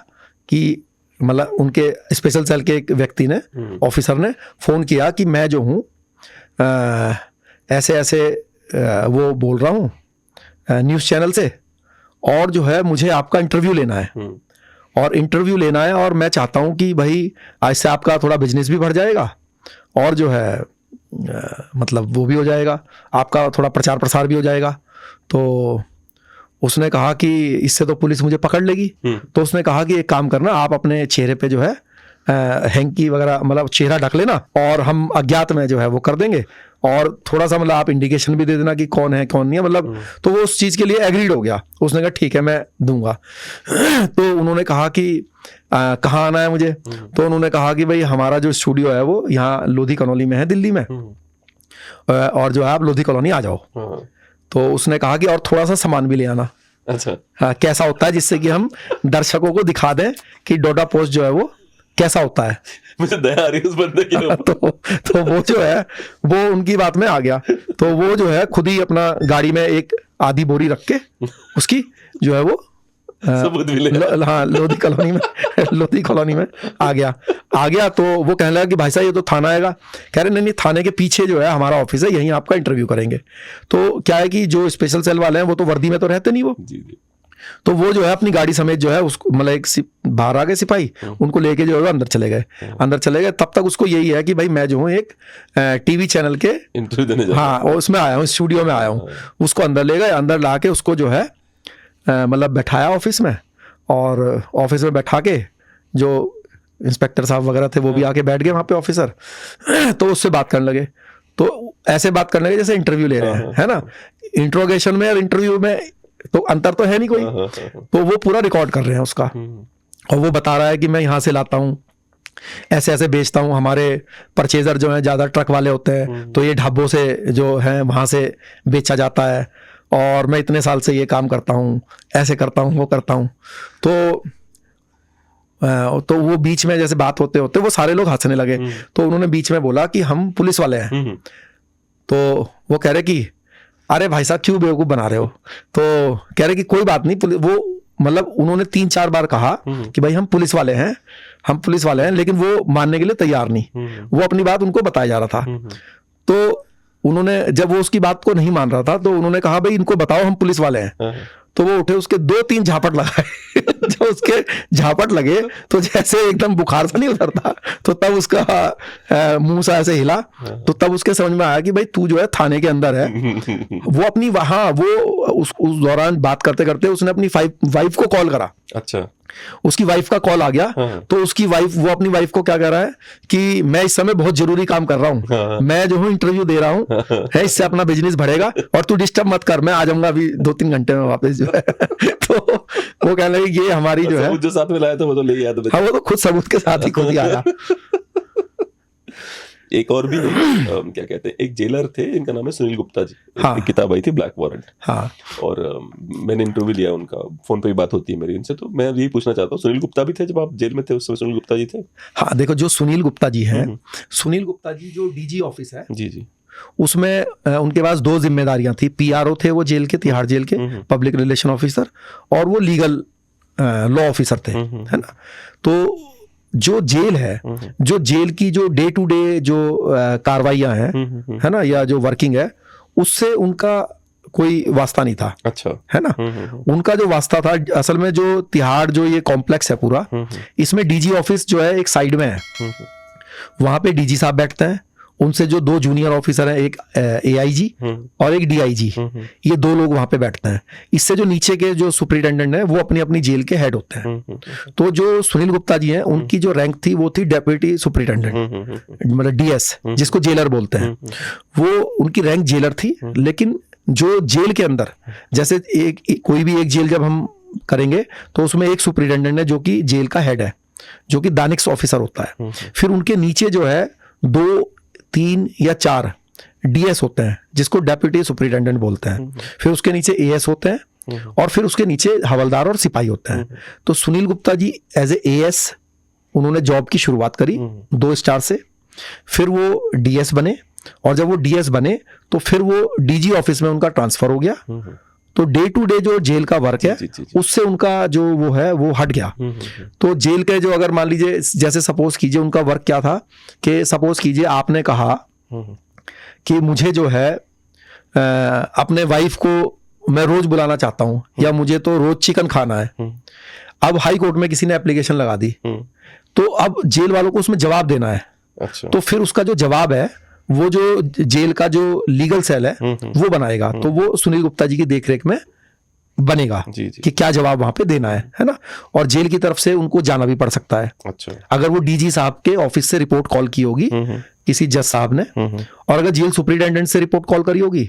S1: कि मतलब उनके स्पेशल सेल के एक व्यक्ति ने, ऑफिसर ने फोन किया कि मैं जो हूँ ऐसे ऐसे वो बोल रहा हूँ न्यूज़ चैनल से, और जो है मुझे आपका इंटरव्यू लेना है, और इंटरव्यू लेना है, और मैं चाहता हूँ कि भाई आज से आपका थोड़ा बिजनेस भी बढ़ जाएगा, और जो है मतलब वो भी हो जाएगा, आपका थोड़ा प्रचार प्रसार भी हो जाएगा। तो उसने कहा कि इससे तो पुलिस मुझे पकड़ लेगी। तो उसने कहा कि एक काम करना, आप अपने चेहरे पे जो है हैंकी वगैरह, मतलब चेहरा ढक लेना, और हम अज्ञात में जो है वो कर देंगे, और थोड़ा सा मतलब आप इंडिकेशन भी दे देना कि कौन है कौन नहीं है, मतलब। तो वो उस चीज़ के लिए एग्रीड हो गया। उसने कहा ठीक है मैं दूंगा। तो उन्होंने कहा कि कहाँ आना है मुझे। तो उन्होंने कहा कि भाई हमारा जो स्टूडियो है वो यहाँ लोधी कॉलोनी में है, दिल्ली में, और जो है आप लोधी कॉलोनी आ जाओ। तो उसने कहा कि और थोड़ा सा सामान भी ले आना।
S2: अच्छा।
S1: हाँ, कैसा होता है, जिससे कि हम दर्शकों को दिखा दें कि डोडा पोस्ट जो है वो कैसा होता है।
S2: मुझे दया आ रही है उस बंदे की।
S1: तो वो जो है वो उनकी बात में आ गया। तो वो जो है खुद ही अपना गाड़ी में एक आधी बोरी रख के उसकी जो है वो
S2: सबूत भी ले
S1: हाँ लोधी कॉलोनी में आ गया। तो वो कहने लगा कि भाई साहब ये तो थाना आएगा। कह रहे नहीं, थाने के पीछे जो है हमारा ऑफिस है, यहीं आपका इंटरव्यू करेंगे। तो क्या है कि जो स्पेशल सेल वाले हैं वो तो वर्दी में तो रहते नहीं वो।
S2: जी।
S1: तो वो जो है अपनी गाड़ी समेत जो है उसको, मतलब एक बाहर आ गए सिपाही, उनको लेके जो है अंदर चले गए। तब तक उसको यही है कि भाई मैं जो हूँ एक टीवी चैनल के
S2: इंटरव्यू देने जा रहा हूं।
S1: हाँ, उसमें आया हूँ, स्टूडियो में आया हूँ। उसको अंदर ले गए, अंदर ला के उसको जो है मतलब बैठाया ऑफिस में, और ऑफिस में बैठा के जो इंस्पेक्टर साहब वगैरह थे वो भी आके बैठ गए वहाँ पे ऑफिसर। तो उससे बात करने लगे। तो ऐसे बात करने लगे जैसे इंटरव्यू ले रहे हैं, है ना। इंट्रोगेशन में और इंटरव्यू में तो अंतर तो है नहीं कोई। तो वो पूरा रिकॉर्ड कर रहे हैं उसका, और वो बता रहा है कि मैं यहाँ से लाता हूँ, ऐसे ऐसे बेचता हूँ, हमारे परचेजर जो हैं ज़्यादा ट्रक वाले होते हैं, तो ये ढाबों से जो है वहाँ से बेचा जाता है, और मैं इतने साल से ये काम करता हूँ, ऐसे करता हूँ, वो करता हूँ। तो वो बीच में जैसे बात होते होते वो सारे लोग हंसने लगे। तो उन्होंने बीच में बोला कि हम पुलिस वाले हैं। तो वो कह रहे कि अरे भाई साहब क्यों बेवकूफ़ बना रहे हो। तो कह रहे कि कोई बात नहीं, वो मतलब उन्होंने 3-4 बार कहा कि भाई हम पुलिस वाले हैं, लेकिन वो मानने के लिए तैयार नहीं। वो अपनी बात उनको बताया जा रहा था। तो उन्होंने, जब वो उसकी बात को नहीं मान रहा था, तो उन्होंने कहा भाई इनको बताओ हम पुलिस वाले हैं। तो वो उठे, उसके 2-3 झापट लगाए। जब उसके झापट लगे तो जैसे एकदम बुखार सा नहीं उतरता, तो तब उसका मुंह सा ऐसे हिला। तो तब उसके समझ में आया कि भाई तू जो है थाने के अंदर है। वो अपनी वहां वो उस दौरान बात करते करते उसने अपनी वाइफ को कॉल करा।
S2: अच्छा,
S1: उसकी वाइफ का कॉल आ गया। तो उसकी वाइफ, वो अपनी वाइफ को क्या कह रहा है कि मैं इस समय बहुत जरूरी काम कर रहा हूँ, मैं जो हूँ इंटरव्यू दे रहा हूँ, है, इससे अपना बिजनेस बढ़ेगा और तू डिस्टर्ब मत कर, मैं आ जाऊंगा अभी 2-3 घंटे में वापस जो है। तो वो कहने लगे ये हमारी जो है,
S2: जो साथ में लाया था वो तो ले आया था।
S1: हाँ, वो तो खुद सबूत के साथ ही खुद ही आया।
S2: एक और भी क्या कहते हैं, एक जेलर थे, इनका नाम है सुनील गुप्ता जी।
S1: हाँ।
S2: एक किताब आई थी ब्लैक वारंट।
S1: हाँ,
S2: और मैंने इंटरव्यू लिया उनका, फोन पे भी बात होती है मेरी इनसे। तो मैं यही पूछना चाहता हूँ, सुनील गुप्ता भी थे जब आप जेल में थे उस समय? सुनील गुप्ता जी थे?
S1: हाँ, देखो जो सुनील गुप्ता जी हैं, सुनील गुप्ता जी जो डीजी ऑफिस है,
S2: जी जी,
S1: उसमें उनके पास 2 जिम्मेदारियां थी। पीआरओ थे वो जेल के, तिहाड़ जेल के, पब्लिक रिलेशन ऑफिसर, और वो लीगल लॉ ऑफिसर थे, है ना। तो जो जेल है, जो जेल की जो डे टू डे जो कार्रवाइयां हैं, है ना, या जो वर्किंग है, उससे उनका कोई वास्ता नहीं था।
S2: अच्छा,
S1: है ना। उनका जो वास्ता था असल में, जो तिहाड़ जो ये कॉम्प्लेक्स है पूरा, इसमें डीजी ऑफिस जो है एक साइड में है। वहां पे डीजी साहब बैठते हैं, उनसे जो 2 जूनियर ऑफिसर हैं, एक एआईजी और एक डीआईजी, ये 2 लोग वहां पे बैठते हैं। इससे जो नीचे के जो सुपरिटेंडेंट हैं, वो अपनी अपनी जेल के हेड होते हैं। तो जो सुनील गुप्ता जी हैं, उनकी जो रैंक थी वो थी डेप्यूटी सुपरिटेंडेंट, मतलब डीएस, जिसको जेलर बोलते हैं। वो उनकी रैंक जेलर थी। लेकिन जो जेल के अंदर, जैसे कोई भी एक जेल जब हम करेंगे तो उसमें एक सुपरिटेंडेंट है जो कि जेल का हेड है, जो कि दानिक्स ऑफिसर होता है। फिर उनके नीचे जो है 2, 3 या 4 डीएस होते हैं, जिसको डेप्यूटी सुपरिटेंडेंट बोलते हैं। फिर उसके नीचे एएस होते हैं, और फिर उसके नीचे हवलदार और सिपाही होते हैं। तो Sunil Gupta ji as a as उन्होंने जॉब की शुरुआत करी 2 स्टार से। फिर वो डीएस बने, और जब वो डीएस बने तो फिर वो डीजी ऑफिस में उनका ट्रांसफर हो गया। तो डे टू डे जो जेल का वर्क है, उससे उनका जो वो है वो हट गया। तो जेल के जो, अगर मान लीजिए, जैसे सपोज कीजिए उनका वर्क क्या था, कि सपोज कीजिए आपने कहा कि मुझे जो है अपने वाइफ को मैं रोज बुलाना चाहता हूं, या मुझे तो रोज चिकन खाना है। अब हाई कोर्ट में किसी ने एप्लीकेशन लगा दी, तो अब जेल वालों को उसमें जवाब देना है।
S2: अच्छा,
S1: तो फिर उसका जो जवाब है, वो जो जेल का जो लीगल सेल है वो बनाएगा। तो वो सुनील गुप्ता जी की देखरेख में बनेगा
S2: जी जी,
S1: कि क्या जवाब वहां पे देना है ना। और जेल की तरफ से उनको जाना भी पड़ सकता है।
S2: अच्छा,
S1: अगर वो डीजी साहब के ऑफिस से रिपोर्ट कॉल की होगी किसी जज साहब ने, और अगर जेल सुपरिटेंडेंट से रिपोर्ट कॉल करी होगी,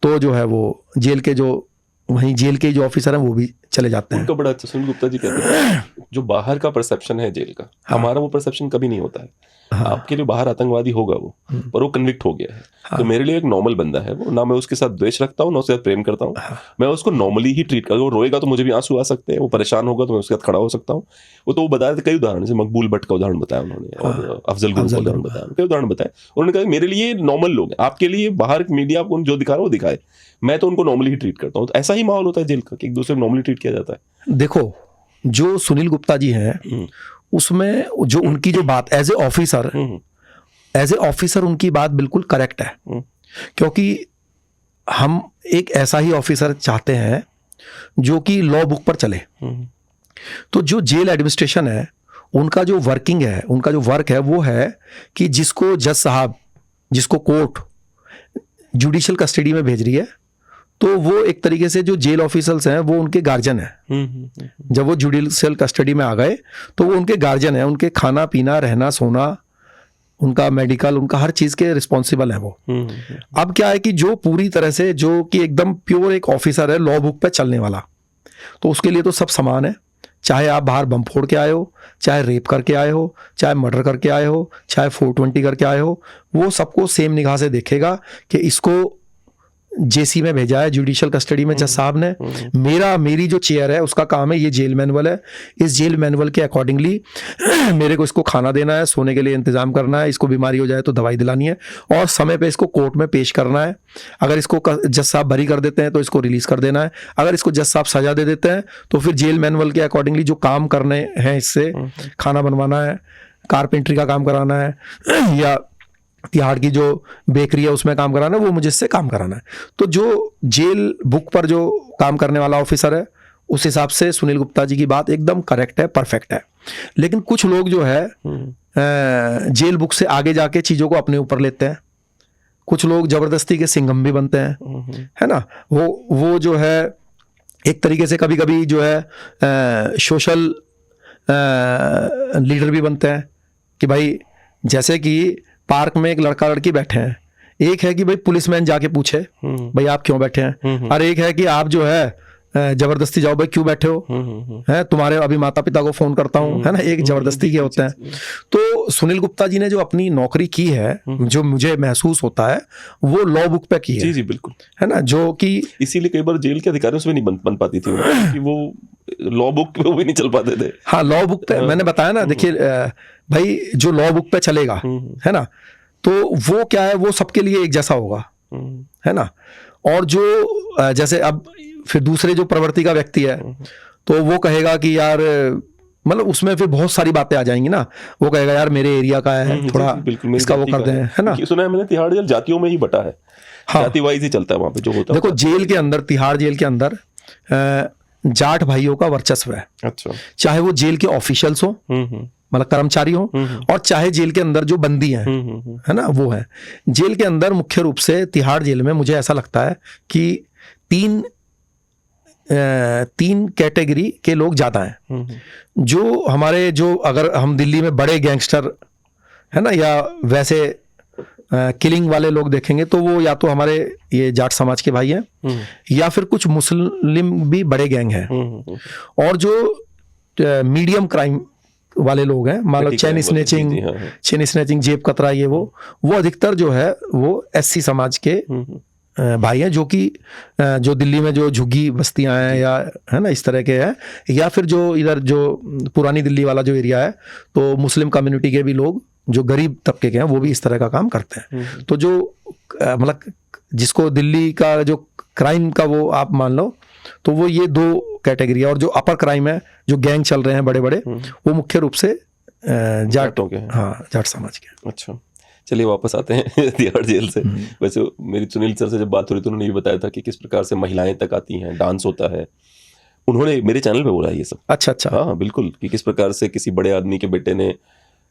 S1: तो जो है वो जेल के जो वहीं जेल के जो ऑफिसर हैं वो भी चले जाते हैं।
S2: उनका बड़ा अच्छा, सुनील गुप्ता जी कहते हैं जो बाहर का परसेप्शन है जेल का, हमारा वो परसेप्शन कभी नहीं होता है। आपके लिए बाहर आतंकवादी होगा वो, पर वो कन्विक्ट हो गया है। तो मेरे लिए एक नॉर्मल बंदा है वो, ना मैं उसके साथ द्वेष रखता हूँ, ना उसके साथ प्रेम करता हूँ। मैं उसको नॉर्मली ही ट्रीट करता हूँ। वो रोएगा तो मुझे भी आंसू आ सकते हैं, वो परेशान होगा तो मैं उसके साथ खड़ा हो सकता हूँ। वो तो वो बताया कई उदाहरण, जैसे मकबूल भट्ट का उदाहरण बताया उन्होंने, और अफजल गुरु का उदाहरण बताया, कई उदाहरण बताए। उन्होंने कहा मेरे लिए नॉर्मल लोग हैं, आपके लिए बाहर मीडिया आपको जो दिखा रहा है वो दिखाए, मैं तो उनको नॉर्मली ही ट्रीट करता हूँ। तो ऐसा ही माहौल होता है जेल का कि एक दूसरे को नॉर्मली ट्रीट किया जाता है।
S1: देखो, जो सुनील गुप्ता जी हैं, उसमें जो उनकी जो बात एज ए ऑफिसर उनकी बात बिल्कुल करेक्ट है। क्योंकि हम एक ऐसा ही ऑफिसर चाहते हैं जो कि लॉ बुक पर चले। तो जो जेल एडमिनिस्ट्रेशन है, उनका जो वर्किंग है, उनका जो वर्क है, वो है कि जिसको जज साहब, जिसको कोर्ट जुडिशियल कस्टडी में भेज रही है, तो वो एक तरीके से जो जेल ऑफिसर्स हैं वो उनके गार्जियन है। जब वो जुडिशियल कस्टडी में आ गए तो वो उनके गार्जियन है, उनके खाना पीना, रहना सोना, उनका मेडिकल, उनका हर चीज के रिस्पॉन्सिबल है वो। अब क्या है कि जो पूरी तरह से, जो कि एकदम प्योर एक ऑफिसर है लॉ बुक पे चलने वाला, तो उसके लिए तो सब समान है। चाहे आप बाहर बम फोड़ के आए हो, चाहे रेप करके आए हो, चाहे मर्डर करके आए हो, चाहे 420 करके आए हो, वो सबको सेम निगाह से देखेगा कि इसको जेसी में भेजा है, जुडिशियल कस्टडी में जज साहब ने। मेरी जो चेयर है उसका काम है, ये जेल मैनुअल है, इस जेल मैनुअल के अकॉर्डिंगली मेरे को इसको खाना देना है, सोने के लिए इंतजाम करना है, इसको बीमारी हो जाए तो दवाई दिलानी है, और समय पे इसको कोर्ट में पेश करना है। अगर इसको जज साहब बरी कर देते हैं तो इसको रिलीज कर देना है, अगर इसको जज साहब सजा दे देते हैं तो फिर जेल मैनुअल के अकॉर्डिंगली जो काम करने हैं, इससे खाना बनवाना है, कारपेंट्री का काम कराना है, या तिहाड़ की जो बेकरी है उसमें काम कराना है, वो मुझे इससे काम कराना है। तो जो जेल बुक पर जो काम करने वाला ऑफिसर है, उस हिसाब से सुनील गुप्ता जी की बात एकदम करेक्ट है, परफेक्ट है। लेकिन कुछ लोग जो है जेल बुक से आगे जाके चीज़ों को अपने ऊपर लेते हैं, कुछ लोग जबरदस्ती के सिंघम भी बनते हैं, है ना। वो जो है एक तरीके से कभी कभी जो है सोशल लीडर भी बनते हैं कि भाई जैसे कि पार्क में एक लड़का लड़की बैठे हैं, एक है कि भाई पुलिसमैन जाके पूछे भाई आप क्यों बैठे हैं, और एक है कि आप जो है जबरदस्ती जाओ भाई क्यों बैठे हो, है तुम्हारे अभी माता पिता को फोन करता हूँ, है ना, एक जबरदस्ती के होते हैं। तो सुनील गुप्ता जी ने जो अपनी नौकरी की है, जो मुझे महसूस होता है वो लॉ बुक पे की है।
S2: जी जी बिल्कुल,
S1: है ना, जो कि
S2: इसीलिए कई बार जेल के अधिकारियों से भी नहीं बन पाती थी कि वो लॉ बुक पे भी नहीं चल पाते थे।
S1: हाँ, लॉ बुक पे मैंने बताया ना, देखिए भाई जो लॉ बुक पे चलेगा, है ना, तो वो क्या है, वो सबके लिए एक जैसा होगा, है ना। और जो जैसे अब फिर दूसरे जो प्रवृत्ति का व्यक्ति है, तो वो कहेगा कि यार मतलब उसमें फिर बहुत सारी बातें आ जाएंगी ना, वो कहेगा यार मेरे एरिया का है, थोड़ा इसका वो कर दें, है ना।
S2: सुना है मैंने तिहाड़ जेल जातियों में ही बटा है,
S1: हाँ,
S2: जाति वाइज ही चलता है वहां पे जो होता है।
S1: देखो जेल के अंदर, तिहाड़ जेल के अंदर जाट भाइयों का वर्चस्व है।
S2: अच्छा,
S1: चाहे वो जेल के ऑफिशियल्स हो, मतलब कर्मचारी हो, और चाहे जेल के अंदर जो बंदी हैं, है ना, वो है। जेल के अंदर मुख्य रूप से तिहाड़ जेल में मुझे ऐसा लगता है कि तीन कैटेगरी के लोग ज्यादा हैं। जो हमारे जो अगर हम दिल्ली में बड़े गैंगस्टर, है ना, या वैसे किलिंग वाले लोग देखेंगे तो वो या तो हमारे ये जाट समाज के भाई हैं, या फिर कुछ मुस्लिम भी बड़े गैंग हैं, और जो मीडियम क्राइम वाले लोग हैं, मान लो चेन स्नैचिंग, जेब कतरा, ये वो अधिकतर जो है वो एससी समाज के भाई हैं, जो कि जो दिल्ली में जो झुग्गी बस्तियां हैं, या है ना इस तरह के हैं, या फिर जो इधर जो पुरानी दिल्ली वाला जो एरिया है, तो मुस्लिम कम्युनिटी के भी लोग जो गरीब तबके के हैं वो भी इस तरह का काम करते हैं। तो जो मतलब जिसको दिल्ली का जो क्राइम का वो आप मान लो, तो वो ये दो कैटेगरी है। और जो अपर क्राइम है, जो गैंग चल रहे हैं बड़े बड़े, वो मुख्य रूप से जाटों के हैं, हाँ, जाट समाज के।
S2: अच्छा, चलिए वापस आते हैं तिहाड़ जेल से। वैसे मेरी सुनील सर से जब बात हो रही तो उन्होंने ये बताया था कि किस प्रकार से महिलाएं तक आती हैं, डांस होता है, उन्होंने मेरे चैनल पे बोला ये सब।
S1: अच्छा,
S2: हाँ बिल्कुल, कि किस प्रकार से किसी बड़े आदमी के बेटे ने,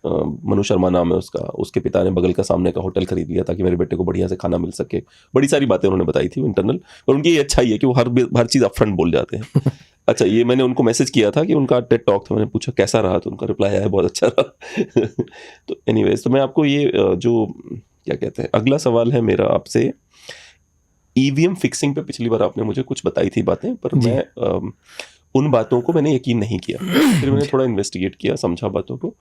S2: मनु शर्मा नाम है उसका, उसके पिता ने बगल का सामने का होटल खरीद लिया ताकि मेरे बेटे को बढ़िया से खाना मिल सके। बड़ी सारी बातें उन्होंने बताई थी इंटरनल, और उनकी ये अच्छाई है कि वो हर चीज़ अपफ्रंट बोल जाते हैं। अच्छा, ये मैंने उनको मैसेज किया था कि उनका टेड टॉक था, मैंने पूछा कैसा रहा, तो उनका रिप्लाई आया बहुत अच्छा रहा। तो एनीवेज, तो मैं आपको ये जो क्या कहते हैं, अगला सवाल है मेरा आपसे, ईवीएम फिक्सिंग पे पिछली बार आपने मुझे कुछ बताई थी बातें, पर मैं उन बातों को मैंने यकीन नहीं किया। फिर मैंने थोड़ा इन्वेस्टिगेट किया, समझा बातों को,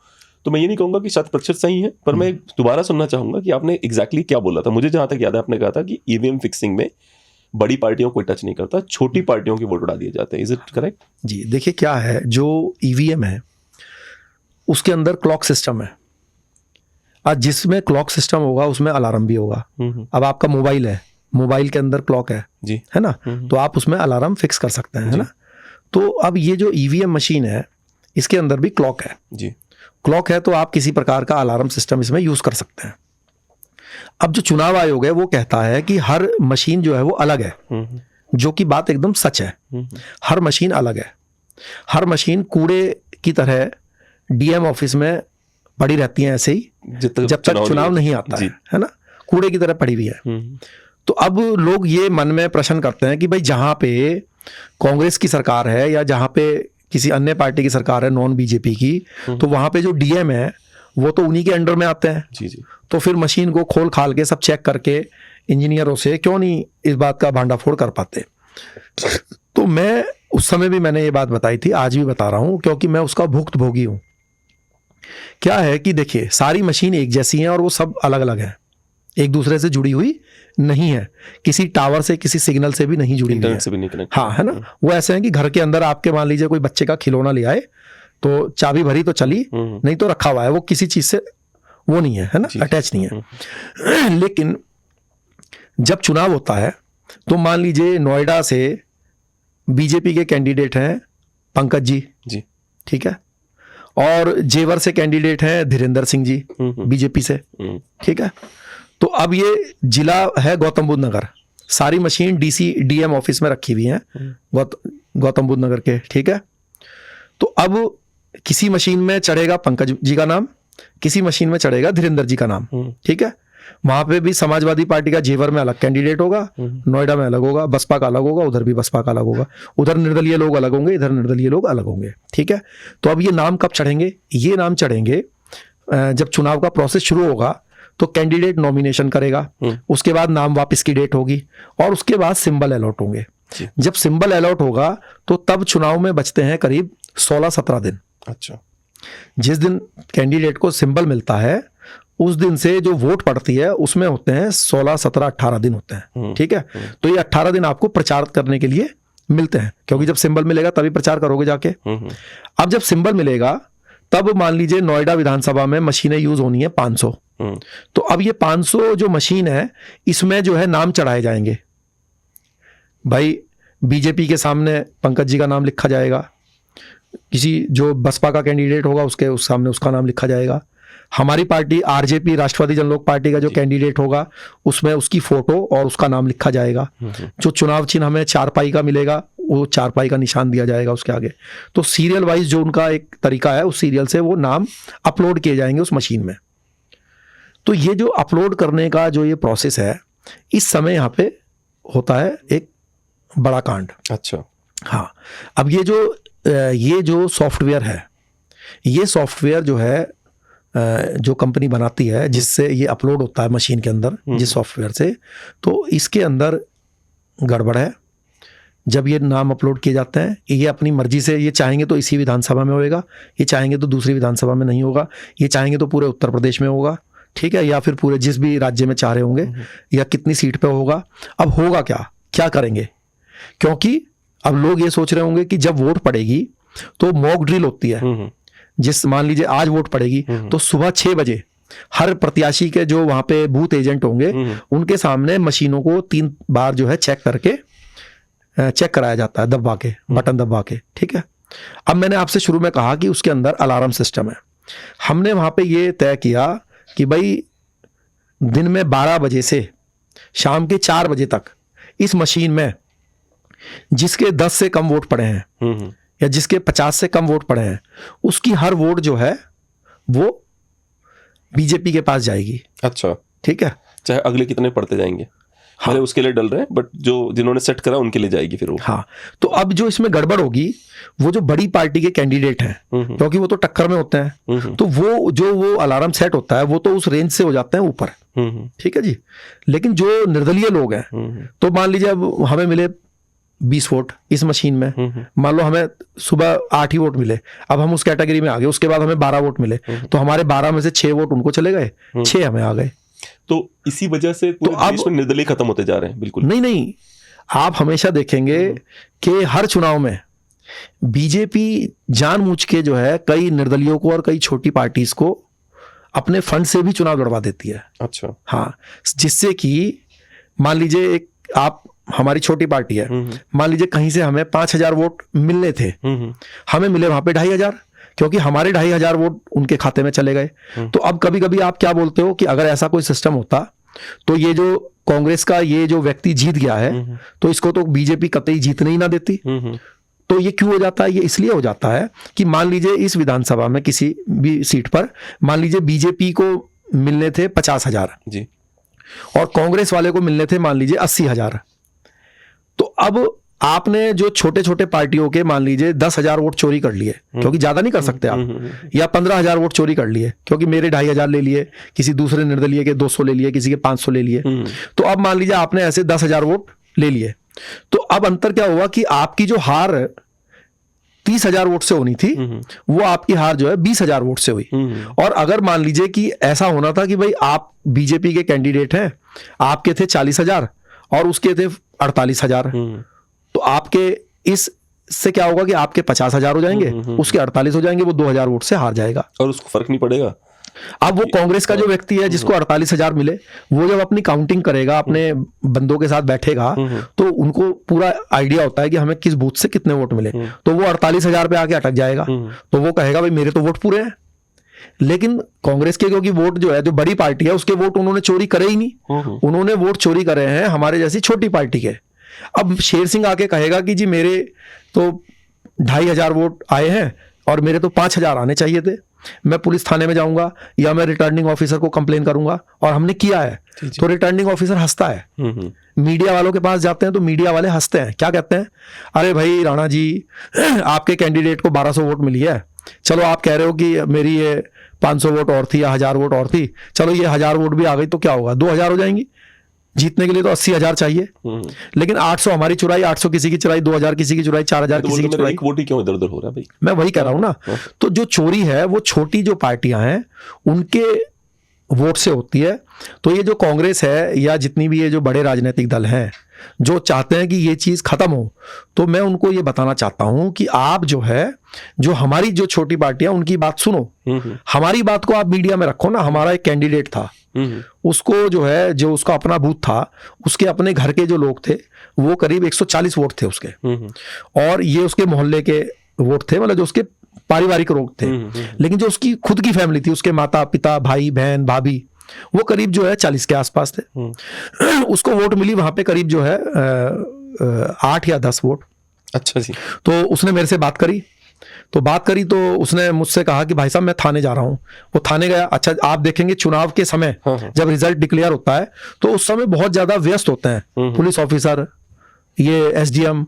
S2: तो मैं ये नहीं कहूँगा कि 100% सही है, पर मैं दोबारा सुनना चाहूँगा कि आपने एग्जैक्टली क्या बोला था। मुझे जहाँ तक याद है आपने कहा था कि ईवीएम फिक्सिंग में बड़ी पार्टियों को टच नहीं करता, छोटी पार्टियों के वोट उड़ा दिए जाते हैं। Is it correct?
S1: जी, देखिए क्या है, जो ईवीएम है उसके अंदर क्लॉक सिस्टम है। आज जिसमें क्लॉक सिस्टम होगा उसमें अलार्म भी होगा। अब आपका मोबाइल है, मोबाइल के अंदर क्लॉक है
S2: जी,
S1: है ना, तो आप उसमें अलार्म फिक्स कर सकते हैं, है ना। तो अब ये जो ईवीएम मशीन है, इसके अंदर भी क्लॉक है
S2: जी,
S1: क्लॉक है, तो आप किसी प्रकार का अलार्म सिस्टम इसमें यूज कर सकते हैं। अब जो चुनाव आयोग है वो कहता है कि हर मशीन जो है वो अलग है, जो कि बात एकदम सच है। हर मशीन अलग है, हर मशीन कूड़े की तरह डीएम ऑफिस में पड़ी रहती है ऐसे ही जब तक चुनाव नहीं आता है ना, कूड़े की तरह पड़ी हुई है। तो अब लोग ये मन में प्रश्न करते हैं कि भाई जहां पे कांग्रेस की सरकार है या जहां पे किसी अन्य पार्टी की सरकार है, नॉन बीजेपी की, तो वहां पे जो डीएम है वो तो उन्हीं के अंडर में आते हैं।
S2: जी जी,
S1: तो फिर मशीन को खोल खाल के सब चेक करके इंजीनियरों से क्यों नहीं इस बात का भांडाफोड़ कर पाते। तो मैं उस समय भी मैंने ये बात बताई थी, आज भी बता रहा हूं, क्योंकि मैं उसका भुक्तभोगी हूं। क्या है कि देखिए, सारी मशीन एक जैसी हैं और वो सब अलग अलग हैं, एक दूसरे से जुड़ी हुई नहीं है, किसी टावर से किसी सिग्नल से भी नहीं जुड़ी हुई है।
S2: इंटरनेट से भी नहीं कनेक्ट।
S1: हाँ, है ना। वो ऐसे हैं कि घर के अंदर आपके मान लीजिए कोई बच्चे का खिलौना ले आए तो चाबी भरी तो चली, नहीं तो रखा हुआ है, वो किसी चीज से वो नहीं है ना, अटैच नहीं है। लेकिन जब चुनाव होता है तो मान लीजिए नोएडा से बीजेपी के कैंडिडेट हैं पंकज जी, ठीक है, और जेवर से कैंडिडेट हैं धीरेन्द्र सिंह जी बीजेपी से, ठीक है। तो अब ये जिला है गौतम बुद्ध नगर, सारी मशीन डीएम ऑफिस में रखी हुई है गौतम बुद्ध नगर के, ठीक है। तो अब किसी मशीन में चढ़ेगा पंकज जी का नाम, किसी मशीन में चढ़ेगा धीरेन्द्र जी का नाम, ठीक है। वहां पे भी समाजवादी पार्टी का जेवर में अलग कैंडिडेट होगा, नोएडा में अलग होगा, बसपा का अलग होगा, उधर भी बसपा का अलग होगा, उधर निर्दलीय लोग अलग होंगे, इधर निर्दलीय लोग अलग होंगे, ठीक है। तो अब ये नाम कब चढ़ेंगे? ये नाम चढ़ेंगे जब चुनाव का प्रोसेस शुरू होगा तो कैंडिडेट नॉमिनेशन करेगा, उसके बाद नाम वापस की डेट होगी और उसके बाद सिंबल अलॉट होंगे। जब सिंबल अलॉट होगा तो तब चुनाव में बचते हैं करीब 16-17 दिन।
S2: अच्छा,
S1: जिस दिन कैंडिडेट को सिंबल मिलता है उस दिन से जो वोट पड़ती है उसमें होते हैं 16, 17, 18 दिन होते हैं, ठीक है। तो ये 18 दिन आपको प्रचार करने के लिए मिलते हैं, क्योंकि जब सिंबल मिलेगा तभी प्रचार करोगे जाके। अब जब सिंबल मिलेगा तब मान लीजिए नोएडा विधानसभा में मशीनें यूज होनी है 500, तो अब ये 500 जो मशीन है इसमें जो है नाम चढ़ाए जाएंगे। भाई बीजेपी के सामने पंकज जी का नाम लिखा जाएगा, किसी जो बसपा का कैंडिडेट होगा उसके उस सामने उसका नाम लिखा जाएगा, हमारी पार्टी आरजेपी राष्ट्रवादी जनलोक पार्टी का जो कैंडिडेट होगा उसमें उसकी फोटो और उसका नाम लिखा जाएगा। जो चुनाव चिन्ह हमें चारपाई का मिलेगा वो चारपाई का निशान दिया जाएगा उसके आगे। तो सीरियल वाइज जो उनका एक तरीका है उस सीरियल से वो नाम अपलोड किए जाएंगे उस मशीन में। तो ये जो अपलोड करने का जो ये प्रोसेस है इस समय यहाँ पे होता है एक बड़ा कांड।
S2: अच्छा,
S1: हाँ। अब ये जो सॉफ्टवेयर है, ये सॉफ्टवेयर जो है जो कंपनी बनाती है जिससे ये अपलोड होता है मशीन के अंदर, जिस सॉफ्टवेयर से, तो इसके अंदर गड़बड़ है। जब ये नाम अपलोड किए जाते हैं ये अपनी मर्जी से, ये चाहेंगे तो इसी विधानसभा में होएगा, ये चाहेंगे तो दूसरी विधानसभा में नहीं होगा, ये चाहेंगे तो पूरे उत्तर प्रदेश में होगा, ठीक है, या फिर पूरे जिस भी राज्य में चाह रहे होंगे, या कितनी सीट पे होगा। अब होगा क्या करेंगे? क्योंकि अब लोग ये सोच रहे होंगे कि जब वोट पड़ेगी तो मॉक ड्रिल होती है। जिस मान लीजिए आज वोट पड़ेगी तो सुबह 6 बजे हर प्रत्याशी के जो वहां पे बूथ एजेंट होंगे उनके सामने मशीनों को 3 बार जो है चेक कराया जाता है, दबा के, बटन दबा के, ठीक है। अब मैंने आपसे शुरू में कहा कि उसके अंदर अलार्म सिस्टम है। हमने वहां पे ये तय किया कि भाई दिन में 12 बजे से शाम के 4 बजे तक इस मशीन में जिसके 10 से कम वोट पड़े हैं या जिसके 50 से कम वोट पड़े हैं उसकी हर वोट जो है वो बीजेपी के पास जाएगी।
S2: अच्छा,
S1: ठीक है,
S2: चाहे अगले कितने पढ़ते जाएंगे,
S1: हाँ,
S2: उसके लिए डल रहे हैं, बट जो जिन्होंने सेट करा उनके लिए जाएगी फिर वो।
S1: हाँ। तो अब जो इसमें गड़बड़ होगी वो जो बड़ी पार्टी के कैंडिडेट हैं, क्योंकि वो तो टक्कर में होते हैं, तो वो अलार्म सेट होता है वो तो उस रेंज से हो जाते हैं ऊपर, ठीक है जी। लेकिन जो निर्दलीय लोग हैं, तो मान लीजिए अब हमें मिले 20 वोट इस मशीन में, मान लो हमें सुबह 8 ही वोट मिले, अब हम उस कैटेगरी में आ गए, उसके बाद हमें 12 वोट मिले, तो हमारे 12 में से 6 वोट उनको चले गए, 6 हमें आ गए।
S2: तो इसी वजह से पूरे देश में निर्दलीय खत्म होते जा रहे हैं। बिल्कुल
S1: नहीं, आप हमेशा देखेंगे कि हर चुनाव में बीजेपी जानबूझ के जो है कई निर्दलियों को और कई छोटी पार्टीज को अपने फंड से भी चुनाव लड़वा देती है।
S2: अच्छा,
S1: हाँ, जिससे कि मान लीजिए एक आप हमारी छोटी पार्टी है, मान लीजिए कहीं से हमें 5,000 वोट मिलने थे, हमें मिले वहां पे 2,500, क्योंकि हमारे 2,500 वोट उनके खाते में चले गए। तो अब कभी कभी आप क्या बोलते हो कि अगर ऐसा कोई सिस्टम होता तो ये जो कांग्रेस का ये जो व्यक्ति जीत गया है तो इसको तो बीजेपी कतई जीतने ही ना देती। तो ये क्यों हो जाता है? ये इसलिए हो जाता है कि मान लीजिए इस विधानसभा में किसी भी सीट पर मान लीजिए बीजेपी को मिलने थे 50,000 जी, और कांग्रेस वाले को मिलने थे मान लीजिए 80,000। तो अब आपने जो छोटे छोटे पार्टियों के मान लीजिए 10,000 वोट चोरी कर लिए, क्योंकि ज्यादा नहीं कर सकते आप, या 15,000 वोट चोरी कर लिए, क्योंकि मेरे 2,500 ले लिए, किसी दूसरे निर्दलीय के 200 ले लिए, किसी के 500 ले लिए। तो अब मान लीजिए आपने ऐसे 10,000 वोट ले लिए, तो अब अंतर क्या हुआ कि आपकी जो हार 30,000 वोट से होनी थी, वो आपकी हार जो है 20,000 वोट से हुई। और अगर मान लीजिए कि ऐसा होना था कि भाई आप बीजेपी के कैंडिडेट हैं, आपके थे 40,000 और उसके थे 48,000, तो आपके इससे क्या होगा कि आपके 50,000 हो जाएंगे, उसके 48 हो जाएंगे, वो 2,000 वोट से हार जाएगा।
S2: और उसको फर्क नहीं पड़ेगा।
S1: अब वो कांग्रेस का जो व्यक्ति है जिसको 48,000 मिले, वो जब अपनी काउंटिंग करेगा, अपने बंदों के साथ बैठेगा, तो उनको पूरा आइडिया होता है कि हमें किस बूथ से कितने वोट मिले, तो वो 48,000 पे आके अटक जाएगा। तो वो कहेगा भाई मेरे तो वोट पूरे हैं। लेकिन कांग्रेस के क्योंकि वोट जो है, जो बड़ी पार्टी है, उसके वोट उन्होंने चोरी करे ही नहीं, उन्होंने वोट चोरी करे हैं हमारे जैसी छोटी पार्टी के। अब शेर सिंह आके कहेगा कि जी मेरे तो 2,500 वोट आए हैं और मेरे तो 5,000 आने चाहिए थे, मैं पुलिस थाने में जाऊंगा या मैं रिटर्निंग ऑफिसर को कंप्लेन करूंगा, और हमने किया है। तो रिटर्निंग ऑफिसर हंसता है, मीडिया वालों के पास जाते हैं तो मीडिया वाले हंसते हैं, क्या कहते हैं, अरे भाई राणा जी आपके कैंडिडेट को 1,200 वोट मिली है, चलो आप कह रहे हो कि मेरी ये 500 वोट और थी या 1,000 वोट और थी, चलो ये 1,000 वोट भी आ गई तो क्या होगा, 2,000 हो जाएंगी। जीतने के लिए तो 80,000 चाहिए, लेकिन 800 हमारी चुराई, 800 किसी की चुराई, 2,000 किसी की चुराई, 4,000 किसी की चुराई।
S2: वोट ही क्यों इधर उधर हो रहा है भाई?
S1: मैं वही कह रहा हूं ना। तो जो चोरी है वो छोटी जो पार्टियां हैं उनके वोट से होती है। तो ये जो कांग्रेस है या जितनी भी ये जो बड़े राजनीतिक दल हैं जो चाहते हैं कि ये चीज खत्म हो, तो मैं उनको ये बताना चाहता हूं कि आप जो है, जो हमारी जो छोटी पार्टियां, उनकी बात सुनो, हमारी बात को आप मीडिया में रखो ना। हमारा एक कैंडिडेट था, उसको जो है, जो उसका अपना बूथ था, उसके अपने घर के जो लोग थे वो करीब 140 वोट थे उसके, और ये उसके मोहल्ले के वोट थे, मतलब जो उसके पारिवारिक लोग थे। लेकिन जो उसकी खुद की फैमिली थी, उसके माता पिता, भाई बहन, भाभी, वो करीब जो है 40 के आसपास थे। उसको वोट मिली वहां पे करीब जो है 8 या 10 वोट।
S2: अच्छा जी।
S1: तो उसने मेरे से बात करी, तो उसने मुझसे कहा कि भाई साहब मैं थाने जा रहा हूं। वो थाने गया। अच्छा, आप देखेंगे चुनाव के समय जब रिजल्ट डिक्लेयर होता है तो उस समय बहुत ज्यादा व्यस्त होते हैं पुलिस ऑफिसर, ये एसडीएम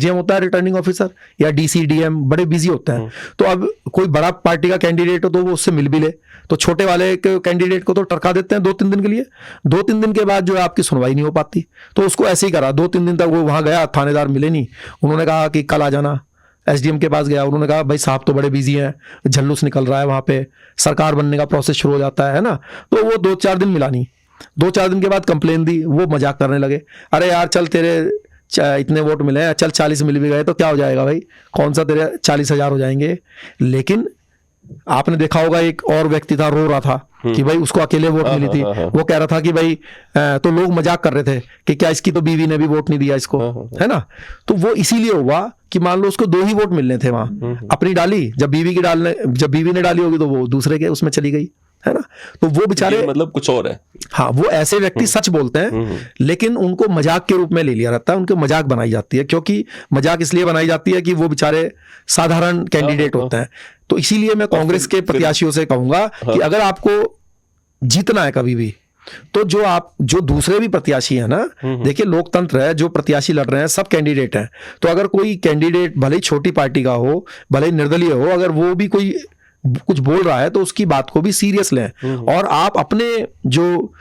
S1: होता है रिटर्निंग ऑफिसर, या डीसीडीएम, बड़े बिजी होते हैं। तो अब कोई बड़ा पार्टी का कैंडिडेट हो तो वो उससे मिल भी ले, तो छोटे वाले कैंडिडेट को तो टरका देते हैं 2-3 दिन के लिए। 2-3 दिन के बाद जो है आपकी सुनवाई नहीं हो पाती। तो उसको ऐसे ही करा, 2-3 दिन तक वो वहां गया, थानेदार मिले नहीं। उन्होंने कहा कि कल आ जाना। एसडीएम के पास गया, उन्होंने कहा भाई साहब तो बड़े बिजी हैं, झल्लूस निकल रहा है वहां पे, सरकार बनने का प्रोसेस शुरू हो जाता है ना। तो वो 2-4 दिन मिला नहीं। 2-4 दिन के बाद कंप्लेन दी, वो मजाक करने लगे, अरे यार चल तेरे इतने वोट मिले हैं, चल 40 मिल भी गए तो क्या हो जाएगा भाई, कौन सा तेरे 40,000 हो जाएंगे। लेकिन आपने देखा होगा एक और व्यक्ति था, रो रहा था कि भाई उसको अकेले वोट मिली थी। वो कह रहा था कि भाई तो लोग मजाक कर रहे थे कि क्या इसकी तो बीवी ने भी वोट नहीं दिया इसको, है ना। तो वो इसीलिए हुआ कि मान लो उसको 2 ही वोट मिलने थे वहां, अपनी डाली, जब बीवी ने डाली होगी तो वो दूसरे के उसमें चली गई, है ना। तो वो बेचारे,
S2: मतलब कुछ और है।
S1: हाँ, वो ऐसे व्यक्ति सच बोलते हैं लेकिन उनको मजाक के रूप में ले लिया जाता है, उनके मजाक बनाई जाती है, क्योंकि मजाक इसलिए बनाई जाती है कि वो बेचारे साधारण कैंडिडेट होते हैं। तो इसीलिए मैं कांग्रेस के प्रत्याशियों से कहूंगा कि अगर आपको जीतना है कभी भी, तो जो दूसरे भी प्रत्याशी है ना, देखिए लोकतंत्र है, जो प्रत्याशी लड़ रहे हैं सब कैंडिडेट हैं। तो अगर कोई कैंडिडेट भले ही छोटी पार्टी का हो, भले ही निर्दलीय हो, अगर वो भी कोई कुछ बोल रहा है तो उसकी बात को भी सीरियस लें, और आप अपने जो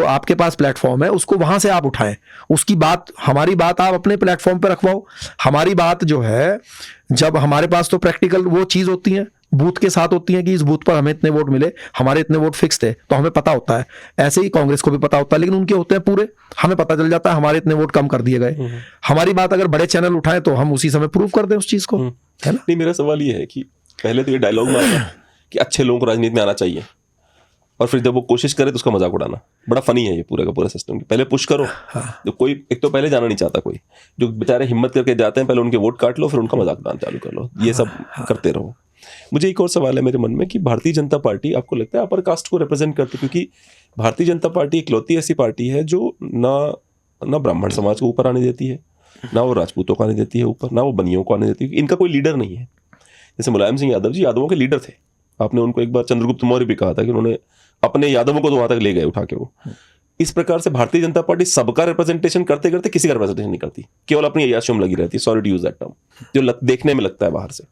S1: आपके पास प्लेटफॉर्म है उसको वहां से आप उठाएं, उसकी बात, हमारी बात आप अपने प्लेटफॉर्म पे रखवाओ। हमारी बात जो है, जब हमारे पास तो प्रैक्टिकल वो चीज होती है, बूथ के साथ होती है कि इस बूथ पर हमें इतने वोट मिले, हमारे इतने वोट फिक्स थे, तो हमें पता होता है। ऐसे ही कांग्रेस को भी पता होता है, लेकिन उनके होते हैं पूरे, हमें पता चल जाता है हमारे इतने वोट कम कर दिए गए। हमारी बात अगर बड़े चैनल उठाएं तो हम उसी समय प्रूव कर दें उस चीज को, है ना।
S2: नहीं, मेरा सवाल ये है कि पहले तो ये डायलॉग मारना कि अच्छे लोगों को राजनीति में आना चाहिए, और फिर जब वो कोशिश करे तो उसका मजाक उड़ाना, बड़ा फनी है ये पूरा का पूरा सिस्टम। पहले पुश करो, जो कोई एक तो पहले जाना नहीं चाहता, कोई जो बेचारे हिम्मत करके जाते हैं, पहले उनके वोट काट लो, फिर उनका मजाक उड़ाना चालू कर लो, ये सब करते रहो। मुझे एक और सवाल है मेरे मन में कि भारतीय जनता पार्टी आपको लगता है अपर कास्ट को रिप्रेजेंट करती है? क्योंकि भारतीय जनता पार्टी इकलौती ऐसी पार्टी है जो ना ब्राह्मण समाज को ऊपर आने देती है, ना वो राजपूतों को आने देती है ऊपर, ना वो बनियों को आने देती है। इनका कोई लीडर नहीं है। जैसे मुलायम सिंह यादव जी यादवों के लीडर थे, आपने उनको एक बार चंद्रगुप्त मौर्य भी कहा था कि उन्होंने अपने यादवों को तो वहां तक ले गए उठा के वो। इस प्रकार से भारतीय जनता पार्टी सबका रिप्रेजेंटेशन करते करते किसी का रिप्रेजेंटेशन नहीं करती, केवल अपनी अय्याशियों में लगी रहती है। Sorry to use that term, जो देखने में लगता है बाहर से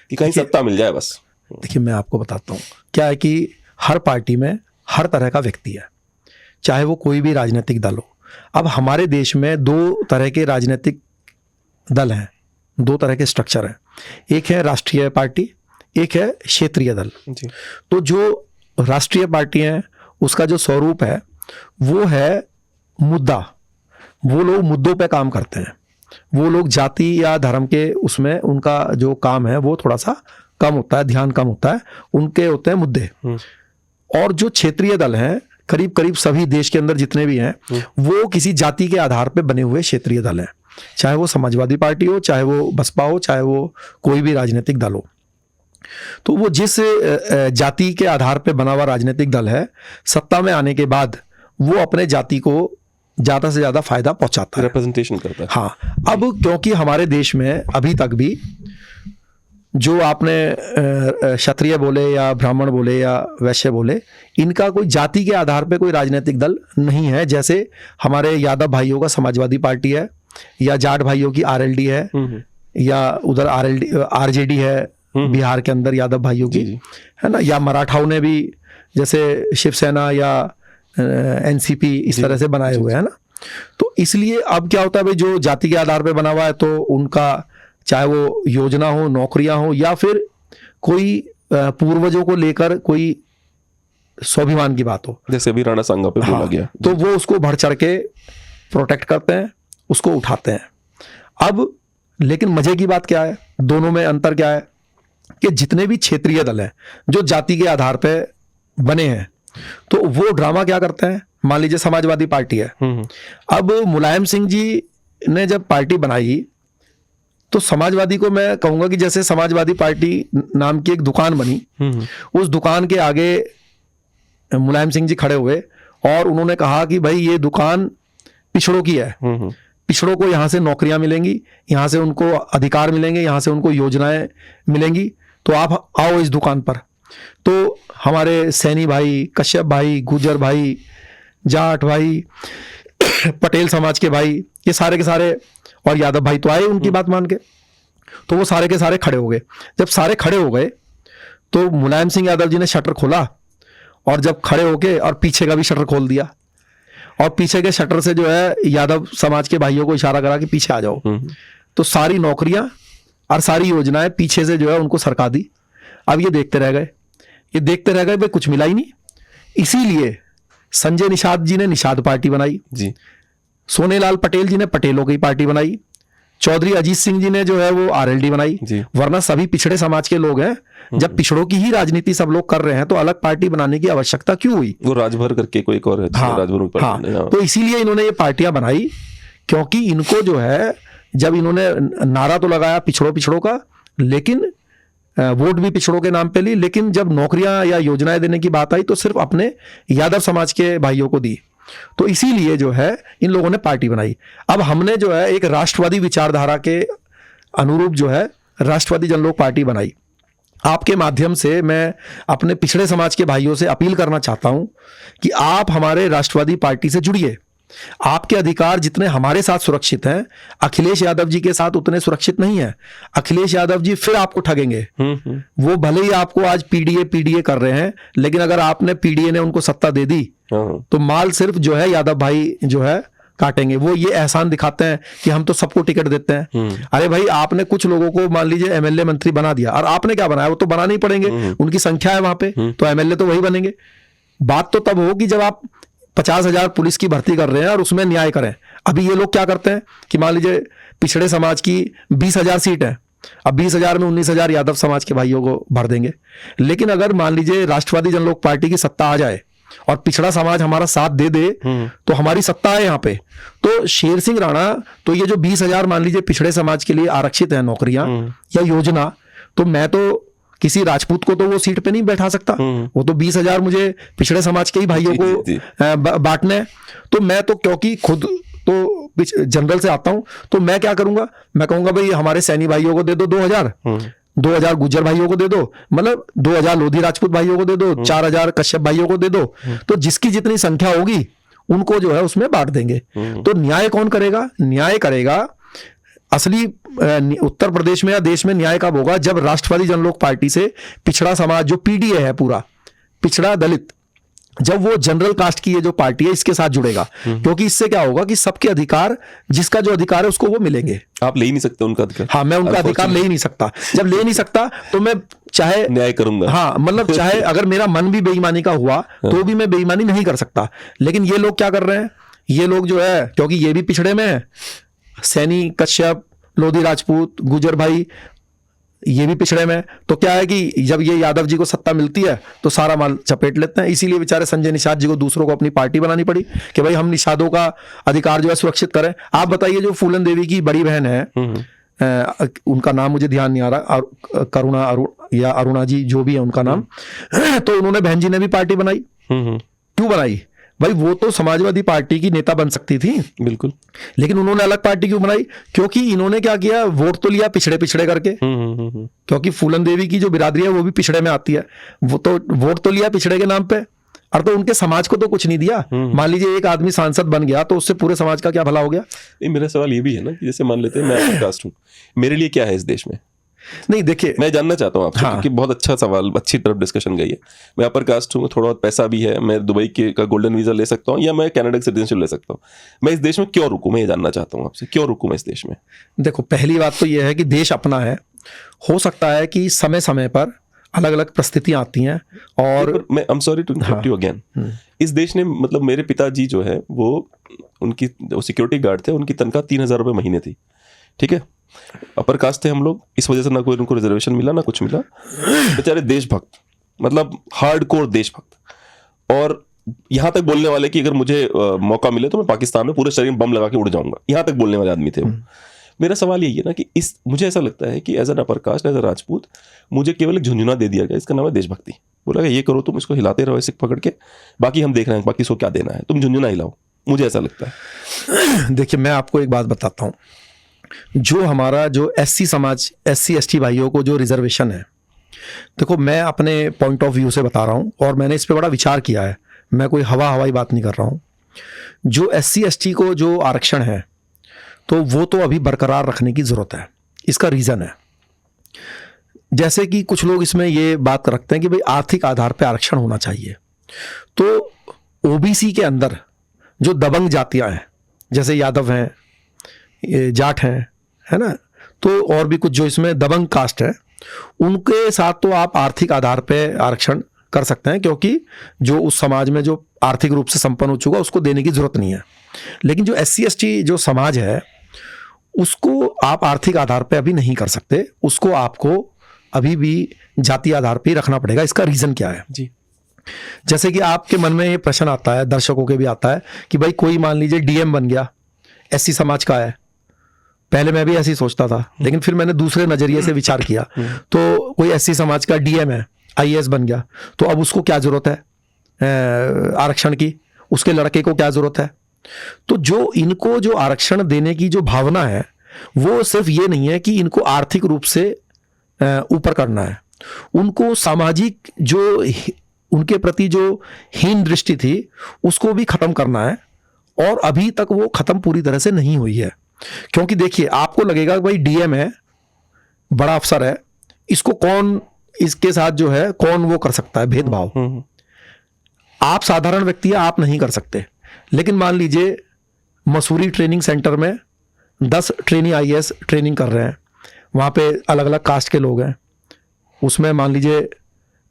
S2: कि कहीं सत्ता मिल जाए बस।
S1: देखिए मैं आपको बताता हूँ क्या है कि हर पार्टी में हर तरह का व्यक्ति है, चाहे वो कोई भी राजनीतिक दल हो। अब हमारे देश में 2 तरह के राजनीतिक दल हैं, दो तरह के स्ट्रक्चर हैं, एक है राष्ट्रीय पार्टी, एक है क्षेत्रीय दल।
S2: जी।
S1: तो जो राष्ट्रीय पार्टी है उसका जो स्वरूप है वो है मुद्दा, वो लोग मुद्दों पे काम करते हैं, वो लोग जाति या धर्म के उसमें उनका जो काम है वो थोड़ा सा कम होता है, ध्यान कम होता है, उनके होते हैं मुद्दे। और जो क्षेत्रीय दल हैं करीब करीब सभी देश के अंदर जितने भी हैं वो किसी जाति के आधार पे बने हुए क्षेत्रीय दल हैं, चाहे वो समाजवादी पार्टी हो, चाहे वो बसपा हो, चाहे वो कोई भी राजनीतिक दल हो। तो वो जिस जाति के आधार पे बना हुआ राजनीतिक दल है, सत्ता में आने के बाद वो अपने जाति को ज्यादा से ज्यादा फायदा पहुंचाता है,
S2: रिप्रेजेंटेशन करता है।
S1: हाँ, अब क्योंकि हमारे देश में अभी तक भी जो आपने क्षत्रिय बोले या ब्राह्मण बोले या वैश्य बोले, इनका कोई जाति के आधार पे कोई राजनीतिक दल नहीं है। जैसे हमारे यादव भाइयों का समाजवादी पार्टी है, या जाट भाइयों की आरएलडी है, या उधर आरजेडी है बिहार के अंदर यादव भाइयों की, है ना, या मराठाओं ने भी जैसे शिवसेना या एनसीपी इस तरह से बनाए हुए हैं ना। तो इसलिए अब क्या होता है भाई, जो जाति के आधार पे बना हुआ है तो उनका चाहे वो योजना हो, नौकरियां हो, या फिर कोई पूर्वजों को लेकर कोई स्वाभिमान की बात हो,
S2: जैसे अभी राणा सांगा पे बोला गया,
S1: तो वो उसको बढ़ चढ़ के प्रोटेक्ट करते हैं, उसको उठाते हैं। अब लेकिन मजे की बात क्या है, दोनों में अंतर क्या है कि जितने भी क्षेत्रीय दल हैं जो जाति के आधार पे बने हैं, तो वो ड्रामा क्या करते हैं, मान लीजिए समाजवादी पार्टी है, अब मुलायम सिंह जी ने जब पार्टी बनाई तो समाजवादी को मैं कहूंगा कि जैसे समाजवादी पार्टी नाम की एक दुकान बनी, उस दुकान के आगे मुलायम सिंह जी खड़े हुए और उन्होंने कहा कि भाई ये दुकान पिछड़ों की है, पिछड़ों को यहाँ से नौकरियां मिलेंगी, यहाँ से उनको अधिकार मिलेंगे, यहाँ से उनको योजनाएं मिलेंगी, तो आप आओ इस दुकान पर। तो हमारे सैनी भाई, कश्यप भाई, गुजर भाई, जाट भाई, पटेल समाज के भाई, ये सारे के सारे, और यादव भाई तो आए उनकी बात मान के, तो वो सारे के सारे खड़े हो गए। जब सारे खड़े हो गए तो मुलायम सिंह यादव जी ने शटर खोला, और जब खड़े होके और पीछे का भी शटर खोल दिया, और पीछे के शटर से जो है यादव समाज के भाइयों को इशारा करा कि पीछे आ जाओ। तो सारी नौकरियां और सारी योजनाएं पीछे से जो है उनको सरका दी। अब ये देखते रह गए, भाई कुछ मिला ही नहीं। इसीलिए संजय निषाद जी ने निषाद पार्टी बनाई
S2: जी,
S1: सोनेलाल पटेल जी ने पटेलों की पार्टी बनाई, चौधरी अजीत सिंह जी ने जो है वो आरएलडी बनाई। वरना सभी पिछड़े समाज के लोग हैं, जब पिछड़ों की ही राजनीति सब लोग कर रहे हैं तो अलग पार्टी बनाने की आवश्यकता क्यों हुई?
S2: वो राजभर करके कोई एक और है, राजभर की पार्टी।
S1: हाँ, तो इसीलिए इन्होंने ये पार्टियां बनाई, क्योंकि इनको जो है जब इन्होंने नारा तो लगाया पिछड़ों का, लेकिन वोट भी पिछड़ों के नाम पे ली, लेकिन जब नौकरियां या योजनाएं देने की बात आई तो सिर्फ अपने यादव समाज के भाइयों को दी। तो इसीलिए जो है इन लोगों ने पार्टी बनाई। अब हमने जो है एक राष्ट्रवादी विचारधारा के अनुरूप जो है राष्ट्रवादी जनलोक पार्टी बनाई। आपके माध्यम से मैं अपने पिछड़े समाज के भाइयों से अपील करना चाहता हूं कि आप हमारे राष्ट्रवादी पार्टी से जुड़िए। आपके अधिकार जितने हमारे साथ सुरक्षित हैं, अखिलेश यादव जी के साथ उतने सुरक्षित नहीं है। अखिलेश यादव जी फिर आपको ठगेंगे। वो भले ही आपको आज पीडीए कर रहे हैं, लेकिन अगर आपने पीडीए ने उनको सत्ता दे दी तो माल सिर्फ जो है यादव भाई जो है काटेंगे। वो ये एहसान दिखाते हैं कि हम तो सबको टिकट देते हैं। अरे भाई, आपने कुछ लोगों को मान लीजिए एमएलए मंत्री बना दिया, और आपने क्या बनाया? वो तो बनाना ही पड़ेंगे, उनकी संख्या है वहां पे, तो एमएलए तो वही बनेंगे। बात तो तब होगी जब आप 50,000 पुलिस की भर्ती कर रहे हैं और उसमें न्याय करें। अभी ये लोग क्या करते हैं कि मान लीजिए पिछड़े समाज की 20,000 सीट है, अब 20,000 में 19,000 यादव समाज के भाइयों को भर देंगे। लेकिन अगर मान लीजिए राष्ट्रवादी जनलोक पार्टी की सत्ता आ जाए और पिछड़ा समाज हमारा साथ दे दे तो हमारी सत्ता है यहाँ पे, तो शेर सिंह राणा, तो ये जो 20,000 मान लीजिए पिछड़े समाज के लिए आरक्षित है नौकरियां या योजना, तो मैं तो किसी राजपूत को तो वो सीट पे नहीं बैठा सकता। वो तो 20,000 मुझे पिछड़े समाज के ही भाइयों को बांटने हैं। तो मैं तो क्योंकि खुद तो जनरल से आता हूं, तो मैं क्या करूंगा, मैं कहूंगा भाई हमारे सैनी भाइयों को दे दो 2,000 गुज्जर भाइयों को दे दो, मतलब 2,000 लोधी राजपूत भाइयों को दे दो, 4,000 कश्यप भाइयों को दे दो। तो जिसकी जितनी संख्या होगी उनको जो है उसमें बांट देंगे। तो न्याय कौन करेगा? न्याय करेगा असली उत्तर प्रदेश में या देश में न्याय कब होगा? जब राष्ट्रवादी जनलोक पार्टी से पिछड़ा समाज जो पीडीए है, पूरा पिछड़ा दलित, जब वो जनरल कास्ट की ये जो पार्टी है इसके साथ जुड़ेगा, क्योंकि इससे क्या होगा कि सबके अधिकार, जिसका जो अधिकार है उसको वो मिलेंगे।
S2: आप ले ही नहीं सकते उनका अधिकार।
S1: हाँ, मैं उनका अधिकार ले ही नहीं सकता। जब ले नहीं सकता तो मैं चाहे
S2: न्याय करूंगा।
S1: हाँ, मतलब चाहे अगर मेरा मन भी बेईमानी का हुआ तो भी मैं बेईमानी नहीं कर सकता। लेकिन ये लोग क्या कर रहे हैं, ये लोग जो है, क्योंकि ये भी पिछड़े में है, सैनी, कश्यप, लोधी राजपूत, गुजर भाई, ये भी पिछड़े में, तो क्या है कि जब ये यादव जी को सत्ता मिलती है तो सारा माल चपेट लेते हैं। इसीलिए बेचारे संजय निषाद जी को दूसरों को अपनी पार्टी बनानी पड़ी कि भाई हम निषादों का अधिकार जो है सुरक्षित करें। आप बताइए, जो फूलन देवी की बड़ी बहन है, उनका नाम मुझे ध्यान नहीं आ रहा, करुणा या अरुणा जी, जो भी है उनका नाम, तो उन्होंने, बहन जी ने भी पार्टी बनाई। क्यों बनाई भाई? वो तो समाजवादी पार्टी की नेता बन सकती थी,
S2: बिल्कुल,
S1: लेकिन उन्होंने अलग पार्टी क्यों बनाई? क्योंकि इन्होंने क्या किया, वोट तो लिया पिछड़े पिछड़े करके, क्योंकि फूलन देवी की जो बिरादरी है वो भी पिछड़े में आती है, वो तो वोट तो लिया पिछड़े के नाम पे, और तो उनके समाज को तो कुछ नहीं दिया। मान लीजिए एक आदमी सांसद बन गया तो उससे पूरे समाज का क्या भला हो गया?
S2: नहीं, मेरा सवाल ये भी है ना कि जैसे मान लेते हैं मैं अपर कास्ट हूँ, मेरे लिए क्या है इस देश में?
S1: नहीं, देखिए,
S2: मैं जानना चाहता हूँ आपसे,
S1: हाँ।
S2: क्योंकि बहुत अच्छा सवाल, अच्छी तरफ डिस्कशन गई है। मैं अपर कास्ट हूँ, थोड़ा बहुत पैसा भी है, मैं दुबई के का गोल्डन वीजा ले सकता हूँ या मैं कनाडा का सिटीजनशिप ले सकता हूँ। मैं इस देश में क्यों रुकूं? मैं ये जानना चाहता हूँ आपसे, क्यों रुकूं मैं इस देश में?
S1: देखो, पहली बात तो यह है कि देश अपना है। हो सकता है कि समय समय पर अलग अलग परिस्थितियां आती हैं, और
S2: मैं I am sorry to interrupt you again, इस देश ने, मतलब मेरे पिताजी जो है वो, उनकी सिक्योरिटी गार्ड थे, उनकी तनख्वाह 3,000 रुपये महीने थी, ठीक है? अपर कास्ट थे हम लोग, इस वजह से ना कोई उनको रिजर्वेशन मिला ना कुछ मिला। बेचारे देशभक्त, मतलब हार्डकोर देशभक्त, और यहाँ तक बोलने वाले कि अगर मुझे मौका मिले तो मैं पाकिस्तान में पूरे शरीर में बम लगा के उड़ जाऊंगा, यहाँ तक बोलने वाले आदमी थे वो। मेरा सवाल यही है ना कि मुझे ऐसा लगता है कि as an upper caste, as a Rajput, मुझे केवल एक झुंझुना दे दिया गया, इसका नाम है देशभक्ति। बोला ये करो, तुम इसको हिलाते रहो ऐसे पकड़ के, बाकी हम देख रहे हैं, बाकी इसको क्या देना है, तुम झुंझुना हिलाओ। मुझे ऐसा लगता है।
S1: देखिए, मैं आपको एक बात बताता हूँ, जो हमारा जो एससी समाज, एससी एसटी भाइयों को जो रिजर्वेशन है, देखो मैं अपने पॉइंट ऑफ व्यू से बता रहा हूँ, और मैंने इस पे बड़ा विचार किया है, मैं कोई हवाई बात नहीं कर रहा हूँ। जो एससी एसटी को जो आरक्षण है, तो वो तो अभी बरकरार रखने की जरूरत है। इसका रीजन है, जैसे कि कुछ लोग इसमें ये बात रखते हैं कि भाई आर्थिक आधार पर आरक्षण होना चाहिए। तो ओबीसी के अंदर जो दबंग जातियां हैं, जैसे यादव हैं, जाट हैं, है ना, तो और भी कुछ जो इसमें दबंग कास्ट है, उनके साथ तो आप आर्थिक आधार पे आरक्षण कर सकते हैं, क्योंकि जो उस समाज में जो आर्थिक रूप से संपन्न हो चुका उसको देने की जरूरत नहीं है। लेकिन जो एससी एसटी जो समाज है, उसको आप आर्थिक आधार पे अभी नहीं कर सकते, उसको आपको अभी भी जाति आधार पे ही रखना पड़ेगा। इसका रीजन क्या है
S2: जी?
S1: जैसे कि आपके मन में ये प्रश्न आता है, दर्शकों के भी आता है कि भाई कोई मान लीजिए डीएम बन गया, एससी समाज का है। पहले मैं भी ऐसे ही सोचता था, लेकिन फिर मैंने दूसरे नजरिए से विचार किया, तो कोई एससी समाज का डीएम है, आईएएस बन गया, तो अब उसको क्या जरूरत है आरक्षण की? उसके लड़के को क्या जरूरत है? तो जो इनको जो आरक्षण देने की जो भावना है, वो सिर्फ ये नहीं है कि इनको आर्थिक रूप से ऊपर करना है, उनको सामाजिक जो उनके प्रति जो हीन दृष्टि थी उसको भी खत्म करना है, और अभी तक वो खत्म पूरी तरह से नहीं हुई है। क्योंकि देखिए, आपको लगेगा कि भाई डीएम है, बड़ा अफसर है, इसको कौन, इसके साथ जो है कौन वो कर सकता है भेदभाव? आप साधारण व्यक्ति है, आप नहीं कर सकते। लेकिन मान लीजिए मसूरी ट्रेनिंग सेंटर में 10 ट्रेनी आईएएस ट्रेनिंग कर रहे हैं, वहां पे अलग अलग कास्ट के लोग हैं, उसमें मान लीजिए,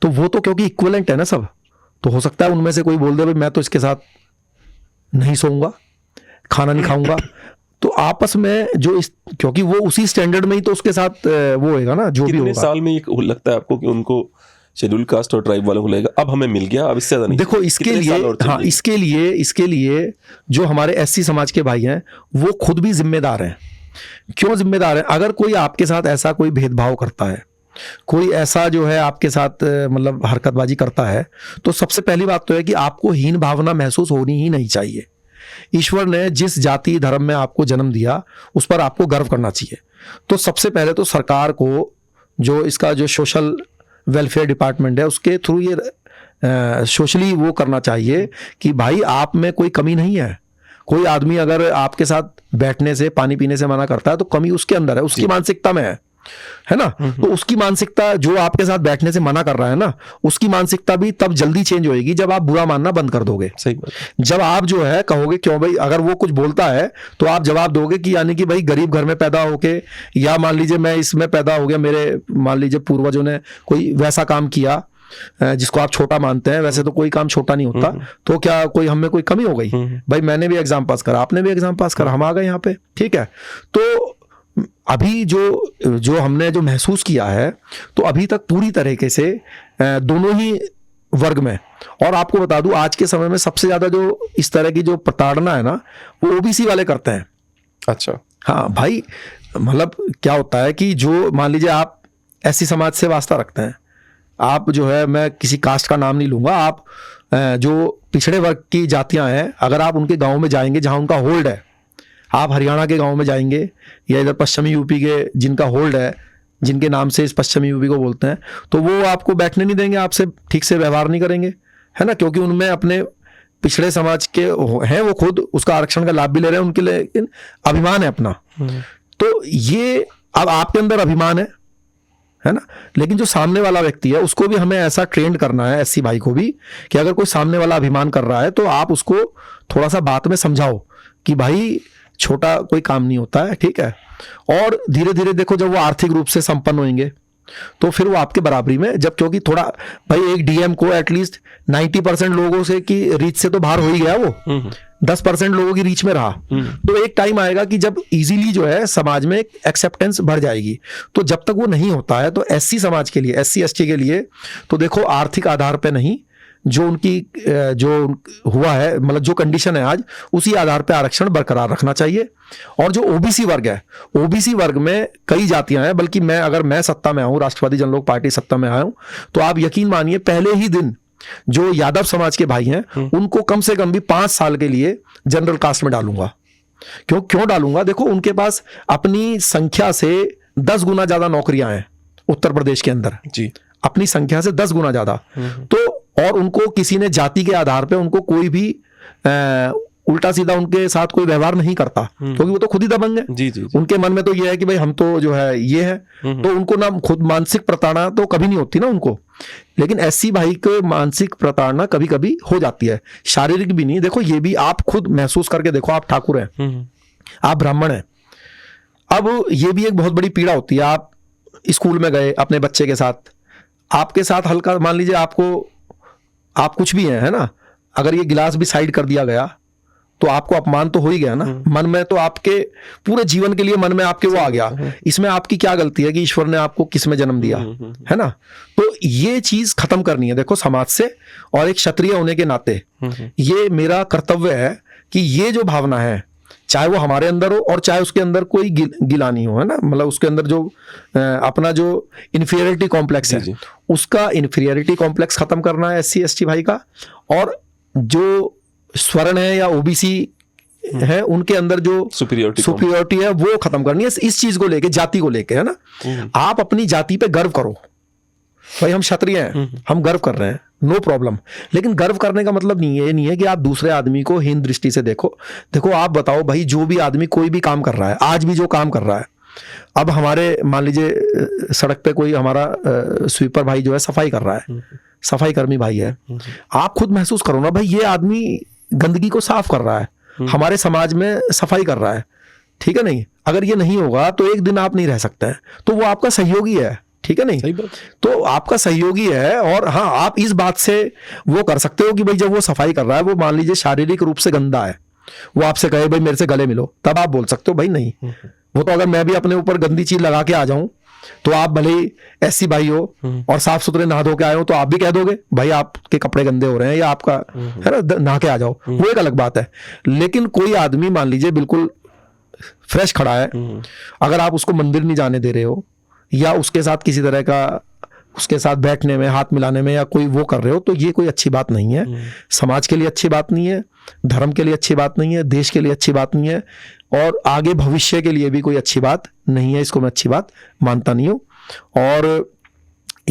S1: तो वो तो क्योंकि इक्विवेलेंट है ना सब, तो हो सकता है उनमें से कोई बोल दे भाई मैं तो इसके साथ नहीं सोऊंगा, खाना नहीं खाऊंगा, तो आपस में जो क्योंकि वो उसी स्टैंडर्ड में ही तो उसके साथ वो होएगा ना, जो भी होगा।
S2: साल में ये लगता है आपको कि उनको शेड्यूल कास्ट और ट्राइब वालों को लगेगा अब हमें मिल गया, अब इससे ज्यादा नहीं?
S1: देखो, इसके लिए, हाँ, इसके लिए जो हमारे एससी समाज के भाई हैं वो खुद भी जिम्मेदार हैं। क्यों जिम्मेदार हैं? अगर कोई आपके साथ ऐसा कोई भेदभाव करता है, कोई ऐसा जो है आपके साथ मतलब हरकतबाजी करता है, तो सबसे पहली बात तो है कि आपको हीन भावना महसूस होनी ही नहीं चाहिए। ईश्वर ने जिस जाति धर्म में आपको जन्म दिया उस पर आपको गर्व करना चाहिए। तो सबसे पहले तो सरकार को जो इसका जो सोशल वेलफेयर डिपार्टमेंट है उसके थ्रू ये सोशली वो करना चाहिए कि भाई आप में कोई कमी नहीं है। कोई आदमी अगर आपके साथ बैठने से, पानी पीने से मना करता है तो कमी उसके अंदर है, उसकी मानसिकता में है। है ना। तो उसकी मानसिकता जो आपके साथ बैठने से मना कर रहा है ना, उसकी मानसिकता भी तब जल्दी चेंज होएगी जब आप बुरा मानना बंद कर दोगे।
S2: सही बात।
S1: जब आप जो है कहोगे क्यों भाई, अगर वो कुछ बोलता है तो आप जवाब दोगे कि यानी कि भाई गरीब घर में पैदा होके, या मान लीजिए मैं इसमें पैदा हो गया, मेरे मान लीजिए पूर्वजों ने कोई वैसा काम किया जिसको आप छोटा मानते हैं, वैसे तो कोई काम छोटा नहीं होता, तो क्या कोई हम में कोई कमी हो गई? भाई मैंने भी एग्जाम पास करा, आपने भी एग्जाम पास करा, हम आ गए यहाँ पे, ठीक है। तो अभी जो हमने जो महसूस किया है, तो अभी तक पूरी तरीके से दोनों ही वर्ग में, और आपको बता दूं आज के समय में सबसे ज्यादा जो इस तरह की जो प्रताड़ना है ना, वो ओबीसी वाले करते हैं।
S2: अच्छा।
S1: हाँ भाई, मतलब क्या होता है कि जो मान लीजिए आप ऐसी समाज से वास्ता रखते हैं, आप जो है, मैं किसी कास्ट का नाम नहीं लूंगा, आप जो पिछड़े वर्ग की जातियां हैं, अगर आप उनके गांव में जाएंगे जहां उनका होल्ड है, आप हरियाणा के गांव में जाएंगे या इधर पश्चिमी यूपी के जिनका होल्ड है, जिनके नाम से इस पश्चिमी यूपी को बोलते हैं, तो वो आपको बैठने नहीं देंगे, आपसे ठीक से व्यवहार नहीं करेंगे, है ना, क्योंकि उनमें अपने पिछड़े समाज के हैं, वो खुद उसका आरक्षण का लाभ भी ले रहे हैं, उनके लिए अभिमान है अपना। तो ये अब आपके अंदर अभिमान है ना, लेकिन जो सामने वाला व्यक्ति है उसको भी हमें ऐसा ट्रेंड करना है, एससी भाई को भी, कि अगर कोई सामने वाला अभिमान कर रहा है तो आप उसको थोड़ा सा बात में समझाओ कि भाई छोटा कोई काम नहीं होता है, ठीक है। और धीरे धीरे देखो, जब वो आर्थिक रूप से संपन्न होंगे तो फिर वो आपके बराबरी में, जब क्योंकि थोड़ा भाई एक डीएम को एटलीस्ट 90% लोगों से की रीच से तो बाहर हो ही गया, वो 10% लोगों की रीच में रहा, तो एक टाइम आएगा कि जब इजीली जो है समाज में एक एक्सेप्टेंस बढ़ जाएगी। तो जब तक वो नहीं होता है, तो एससी समाज के लिए, एससी एसटी के लिए, तो देखो आर्थिक आधार पे नहीं, जो उनकी जो हुआ है, मतलब जो कंडीशन है आज, उसी आधार पे आरक्षण बरकरार रखना चाहिए। और जो ओबीसी वर्ग है, ओबीसी वर्ग में कई जातियां हैं, बल्कि अगर मैं सत्ता में आऊं, राष्ट्रवादी जनलोक पार्टी सत्ता में आऊं, तो आप यकीन मानिए पहले ही दिन जो यादव समाज के भाई हैं, उनको कम से कम भी 5 साल के लिए जनरल कास्ट में डालूंगा। क्यों डालूंगा? देखो उनके पास अपनी संख्या से 10 गुना ज्यादा नौकरियां हैं उत्तर प्रदेश के अंदर
S2: जी,
S1: अपनी संख्या से 10 गुना ज्यादा। तो और उनको किसी ने जाति के आधार पे उनको कोई भी उल्टा सीधा उनके साथ कोई व्यवहार नहीं करता, क्योंकि वो तो खुद ही दबंग है।
S2: जी, जी, जी।
S1: उनके मन में तो ये है कि भाई हम तो जो है ये है, तो उनको ना खुद मानसिक प्रताड़ना तो कभी नहीं होती ना उनको, लेकिन एससी भाई को मानसिक प्रताड़ना कभी कभी हो जाती है, शारीरिक भी नहीं। देखो ये भी आप खुद महसूस करके देखो, आप ठाकुर हैं, आप ब्राह्मण हैं, अब ये भी एक बहुत बड़ी पीड़ा होती है। आप स्कूल में गए अपने बच्चे के साथ, आपके साथ हल्का मान लीजिए आप कुछ भी हैं, है ना, अगर ये गिलास भी साइड कर दिया गया तो आपको अपमान तो हो ही गया ना, मन में तो आपके पूरे जीवन के लिए मन में आपके वो आ गया। इसमें आपकी क्या गलती है कि ईश्वर ने आपको किस में जन्म दिया, है ना। तो ये चीज खत्म करनी है देखो समाज से, और एक क्षत्रिय होने के नाते ये मेरा कर्तव्य है कि ये जो भावना है, चाहे वो हमारे अंदर हो और चाहे उसके अंदर कोई गिलानी हो, है ना, मतलब उसके अंदर जो अपना जो इन्फीरियरिटी कॉम्प्लेक्स है, उसका इन्फीरियरिटी कॉम्प्लेक्स खत्म करना है एससी एसटी भाई का। और जो स्वर्ण है या ओबीसी है, उनके अंदर जो सुपीरियरिटी है वो खत्म करनी है, इस चीज को लेके, जाति को लेके, है ना। आप अपनी जाति पे गर्व करो, भाई हम क्षत्रिय हैं, हम गर्व कर रहे हैं, नो प्रॉब्लम। लेकिन गर्व करने का मतलब नहीं है कि आप दूसरे आदमी को हीन दृष्टि से देखो। आप बताओ भाई, जो भी आदमी कोई भी काम कर रहा है, आज भी जो काम कर रहा है, अब हमारे मान लीजिए सड़क पे कोई हमारा स्वीपर भाई जो है सफाई कर रहा है, सफाई कर्मी भाई है, आप खुद महसूस करो ना भाई, ये आदमी गंदगी को साफ कर रहा है, हमारे समाज में सफाई कर रहा है, ठीक है नहीं। अगर ये नहीं होगा तो एक दिन आप नहीं रह सकते हैं, तो वो आपका सहयोगी है, ठीक है नहीं, तो आपका सहयोगी है। और हाँ, आप इस बात से वो कर सकते हो कि भाई जब वो सफाई कर रहा है, वो मान लीजिए शारीरिक रूप से गंदा है, वो आपसे कहे भाई मेरे से गले मिलो, तब आप बोल सकते हो भाई नहीं। वो तो अगर मैं भी अपने ऊपर गंदी चीज लगा के आ जाऊं, तो आप भले ही एससी भाई हो और साफ सुथरे नहा धो के आए हो, तो आप भी कह दोगे भाई आपके कपड़े गंदे हो रहे हैं, या आपका, है ना, नहा के आ जाओ, वो एक अलग बात है। लेकिन कोई आदमी मान लीजिए बिल्कुल फ्रेश खड़ा है, अगर आप उसको मंदिर नहीं जाने दे रहे हो, या उसके साथ किसी तरह का, उसके साथ बैठने में, हाथ मिलाने में या कोई वो कर रहे हो, तो ये कोई अच्छी बात नहीं है, समाज के लिए अच्छी बात नहीं है, धर्म के लिए अच्छी बात नहीं है, देश के लिए अच्छी बात नहीं है, और आगे भविष्य के लिए भी कोई अच्छी बात नहीं है। इसको मैं अच्छी बात मानता नहीं हूँ, और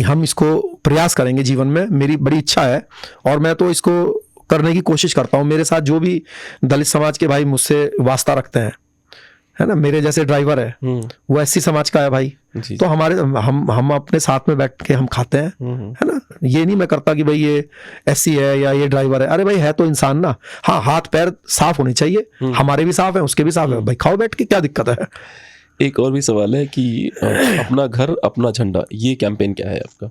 S1: हम इसको प्रयास करेंगे जीवन में, मेरी बड़ी इच्छा है, और मैं तो इसको करने की कोशिश करता हूँ। मेरे साथ जो भी दलित समाज के भाई मुझसे वास्ता रखते हैं, है ना, मेरे जैसे ड्राइवर है, वो एससी समाज का है भाई,
S2: जी।
S1: तो हमारे हम अपने साथ में बैठ के हम खाते हैं, है ना। ये नहीं मैं करता कि भाई ये एससी है या ये ड्राइवर है, अरे भाई है तो इंसान ना। हाँ, हाथ पैर साफ होने चाहिए, हमारे भी साफ है, उसके भी साफ है, भाई खाओ बैठ के, क्या दिक्कत है।
S2: एक और भी सवाल है कि अपना घर अपना झंडा, ये कैंपेन क्या है आपका?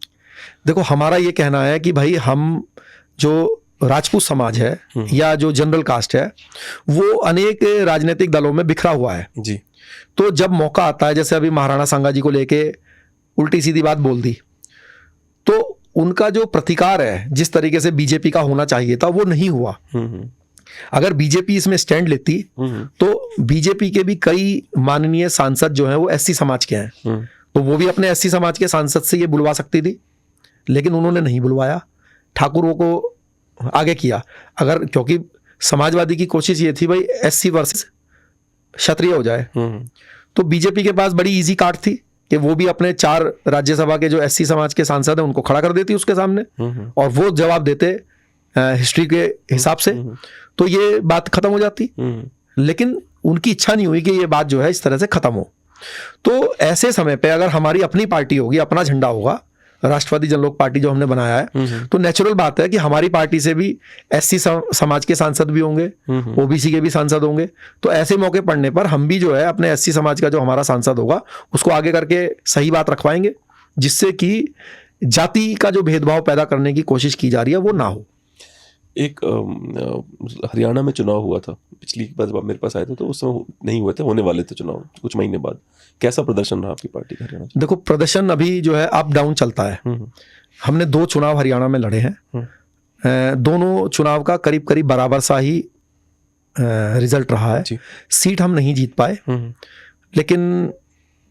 S1: देखो, हमारा ये कहना है कि भाई हम जो राजपूत समाज है या जो जनरल कास्ट है वो अनेक राजनीतिक दलों में बिखरा हुआ है
S2: जी।
S1: तो जब मौका आता है, जैसे अभी महाराणा सांगा जी को लेके उल्टी सीधी बात बोल दी, तो उनका जो प्रतिकार है जिस तरीके से बीजेपी का होना चाहिए था वो नहीं हुआ। अगर बीजेपी इसमें स्टैंड लेती तो बीजेपी के भी कई माननीय सांसद जो हैं वो एससी समाज के हैं, तो वो भी अपने एससी समाज के सांसद से ये बुलवा सकती थी, लेकिन उन्होंने नहीं बुलवाया, ठाकुरों को आगे किया। अगर क्योंकि समाजवादी की कोशिश ये थी भाई एससी वर्सेस क्षत्रिय हो जाए, तो बीजेपी के पास बड़ी इजी कार्ड थी कि वो भी अपने 4 राज्यसभा के जो एससी समाज के सांसद हैं उनको खड़ा कर देती उसके सामने और वो जवाब देते हिस्ट्री के हिसाब से, तो ये बात खत्म हो जाती। लेकिन उनकी इच्छा नहीं हुई कि ये बात जो है इस तरह से खत्म हो। तो ऐसे समय पे अगर हमारी अपनी पार्टी होगी, अपना झंडा होगा, राष्ट्रवादी जनलोक पार्टी जो हमने बनाया है, तो नेचुरल बात है कि हमारी पार्टी से भी एससी समाज के सांसद भी होंगे, ओबीसी के भी सांसद होंगे। तो ऐसे मौके पड़ने पर हम भी जो है अपने एससी समाज का जो हमारा सांसद होगा उसको आगे करके सही बात रखवाएंगे, जिससे कि जाति का जो भेदभाव पैदा करने की कोशिश की जा रही है वो ना हो।
S2: एक हरियाणा में चुनाव हुआ था पिछली बार जब आप मेरे पास आए थे, तो उस समय नहीं हुए थे, होने वाले थे चुनाव कुछ महीने बाद। कैसा प्रदर्शन रहा आपकी पार्टी का हरियाणा?
S1: देखो, प्रदर्शन अभी जो है अप डाउन चलता है। हमने 2 चुनाव हरियाणा में लड़े हैं, दोनों चुनाव का करीब करीब बराबर सा ही रिजल्ट रहा है। सीट हम नहीं जीत पाए, लेकिन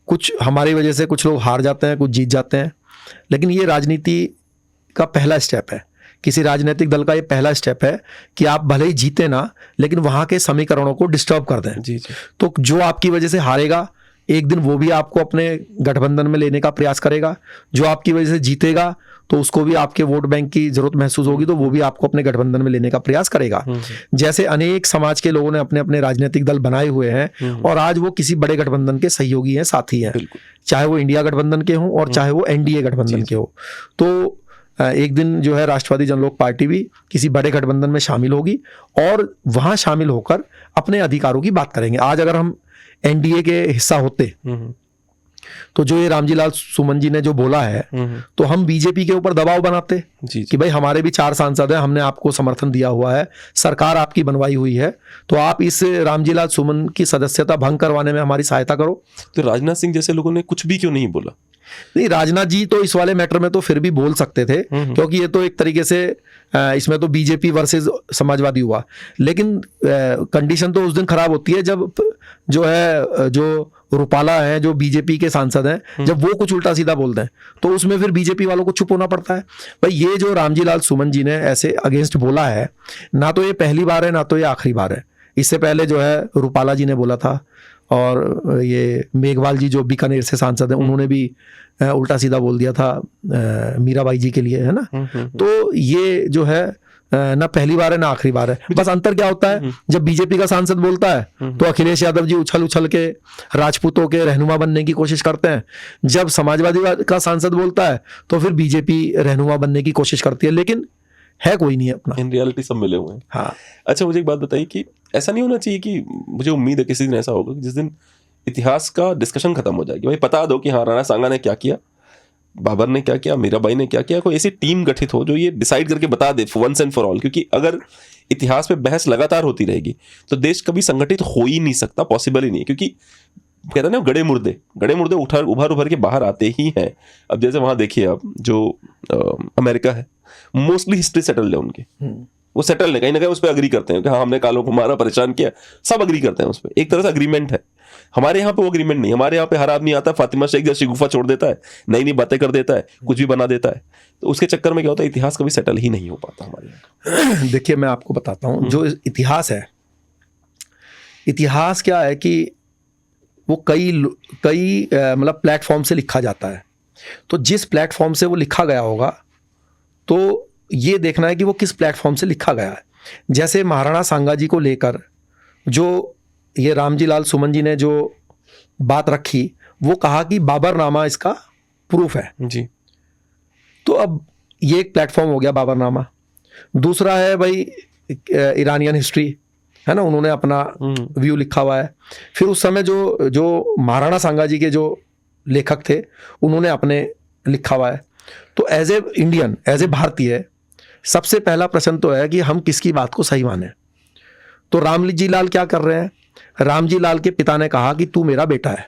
S1: कुछ हमारी वजह से कुछ लोग हार जाते हैं, कुछ जीत जाते हैं। लेकिन ये राजनीति का पहला स्टेप है, किसी राजनीतिक दल का ये पहला स्टेप है कि आप भले ही जीते ना, लेकिन वहां के समीकरणों को डिस्टर्ब कर दें।
S2: जी जी।
S1: तो जो आपकी वजह से हारेगा, एक दिन वो भी आपको अपने गठबंधन में लेने का प्रयास करेगा। जो आपकी वजह से जीतेगा तो उसको भी आपके वोट बैंक की जरूरत महसूस होगी, तो वो भी आपको अपने गठबंधन में लेने का प्रयास करेगा। जैसे अनेक समाज के लोगों ने अपने अपने राजनीतिक दल बनाए हुए हैं और आज वो किसी बड़े गठबंधन के सहयोगी हैं, साथी हैं, चाहे वो इंडिया गठबंधन के हों और चाहे वो एनडीए गठबंधन के हो। तो एक दिन जो है राष्ट्रवादी जनलोक पार्टी भी किसी बड़े गठबंधन में शामिल होगी और वहां शामिल होकर अपने अधिकारों की बात करेंगे। आज अगर हम एनडीए के हिस्सा होते तो जो ये रामजी लाल सुमन जी ने जो बोला है, तो हम बीजेपी के ऊपर दबाव बनाते कि भाई हमारे भी 4 सांसद हैं, हमने आपको समर्थन दिया हुआ है, सरकार आपकी बनवाई हुई है, तो आप इस रामजी लाल सुमन की सदस्यता भंग करवाने में हमारी सहायता करो।
S2: तो राजनाथ सिंह जैसे लोगों ने कुछ भी क्यों नहीं बोला?
S1: नहीं, राजनाथ जी तो इस वाले मैटर में तो फिर भी बोल सकते थे, क्योंकि ये तो एक तरीके से इसमें तो बीजेपी वर्सेस समाजवादी हुआ। लेकिन कंडीशन तो उस दिन खराब होती है जब जो है जो रूपाला है, जो बीजेपी के सांसद हैं, जब वो कुछ उल्टा सीधा बोलते हैं तो उसमें फिर बीजेपी वालों को चुप होना पड़ता है। भाई ये जो रामजी लाल सुमन जी ने ऐसे अगेंस्ट बोला है, ना तो ये पहली बार है ना तो ये आखिरी बार है। इससे पहले जो है रूपाला जी ने बोला था और ये मेघवाल जी जो बीकानेर से सांसद हैं उन्होंने भी उल्टा सीधा बोल दिया था मीराबाई जी के लिए, है ना। तो ये जो है ना पहली बार है ना आखिरी बार है। बस अंतर क्या होता है, जब बीजेपी का सांसद बोलता है तो अखिलेश यादव जी उछल उछल के राजपूतों के रहनुमा बनने की कोशिश करते हैं, जब समाजवादी का सांसद बोलता है तो फिर बीजेपी रहनुमा बनने की कोशिश करती है, लेकिन है कोई नहीं अपना।
S2: इन रियलिटी सब मिले हुए हैं।
S1: हाँ।
S2: अच्छा, मुझे एक बात बताइए कि ऐसा नहीं होना चाहिए कि, मुझे उम्मीद है किसी दिन ऐसा होगा कि जिस दिन इतिहास का डिस्कशन खत्म हो जाएगी, भाई बता दो कि हाँ राणा सांगा ने क्या किया, बाबर ने क्या किया, मीराबाई ने क्या किया, कोई ऐसी टीम गठित हो जो ये डिसाइड करके बता they once and for all. क्योंकि अगर इतिहास पे बहस लगातार होती रहेगी तो देश कभी संगठित हो ही नहीं सकता, पॉसिबल ही नहीं है। क्योंकि कहते हैं ना गड़े मुर्दे उभर के बाहर आते ही हैं। अब जैसे वहां देखिए आप जो अमेरिका है, मोस्टली हिस्ट्री सेटल्ड है उनकी, वो सेटल है, कहीं ना कहीं उस पर अग्री करते हैं कि हाँ हमने कालों को मारा, परेशान किया, सब अग्री करते हैं उस पर, एक तरह से अग्रीमेंट है। हमारे यहाँ पे वो अग्रीमेंट नहीं, हमारे यहाँ पे हर आदमी आता है, फातिमा शेख जैसी गुफा छोड़ देता है, नई नई बातें कर देता है, कुछ भी बना देता है। तो उसके चक्कर में क्या होता है, इतिहास कभी सेटल ही नहीं हो पाता हमारे यहाँ।
S1: देखिए मैं आपको बताता हूँ, जो इतिहास है, इतिहास क्या है कि वो कई मतलब प्लेटफॉर्म से लिखा जाता है। तो जिस प्लेटफॉर्म से वो लिखा गया होगा तो ये देखना है कि वो किस प्लेटफॉर्म से लिखा गया है। जैसे महाराणा सांगा जी को लेकर जो ये रामजी लाल सुमन जी ने जो बात रखी, वो कहा कि बाबरनामा इसका प्रूफ है।
S2: जी।
S1: तो अब ये एक प्लेटफॉर्म हो गया बाबरनामा। दूसरा है भाई ईरानियन हिस्ट्री, है ना, उन्होंने अपना व्यू लिखा हुआ है। फिर उस समय जो महाराणा सांगा जी के जो लेखक थे उन्होंने अपने लिखा हुआ है। तो as a Indian, as a भारतीय, सबसे पहला प्रश्न तो है कि हम किसकी बात को सही माने। तो राम जी लाल क्या कर रहे हैं? राम जी लाल के पिता ने कहा कि तू मेरा बेटा है।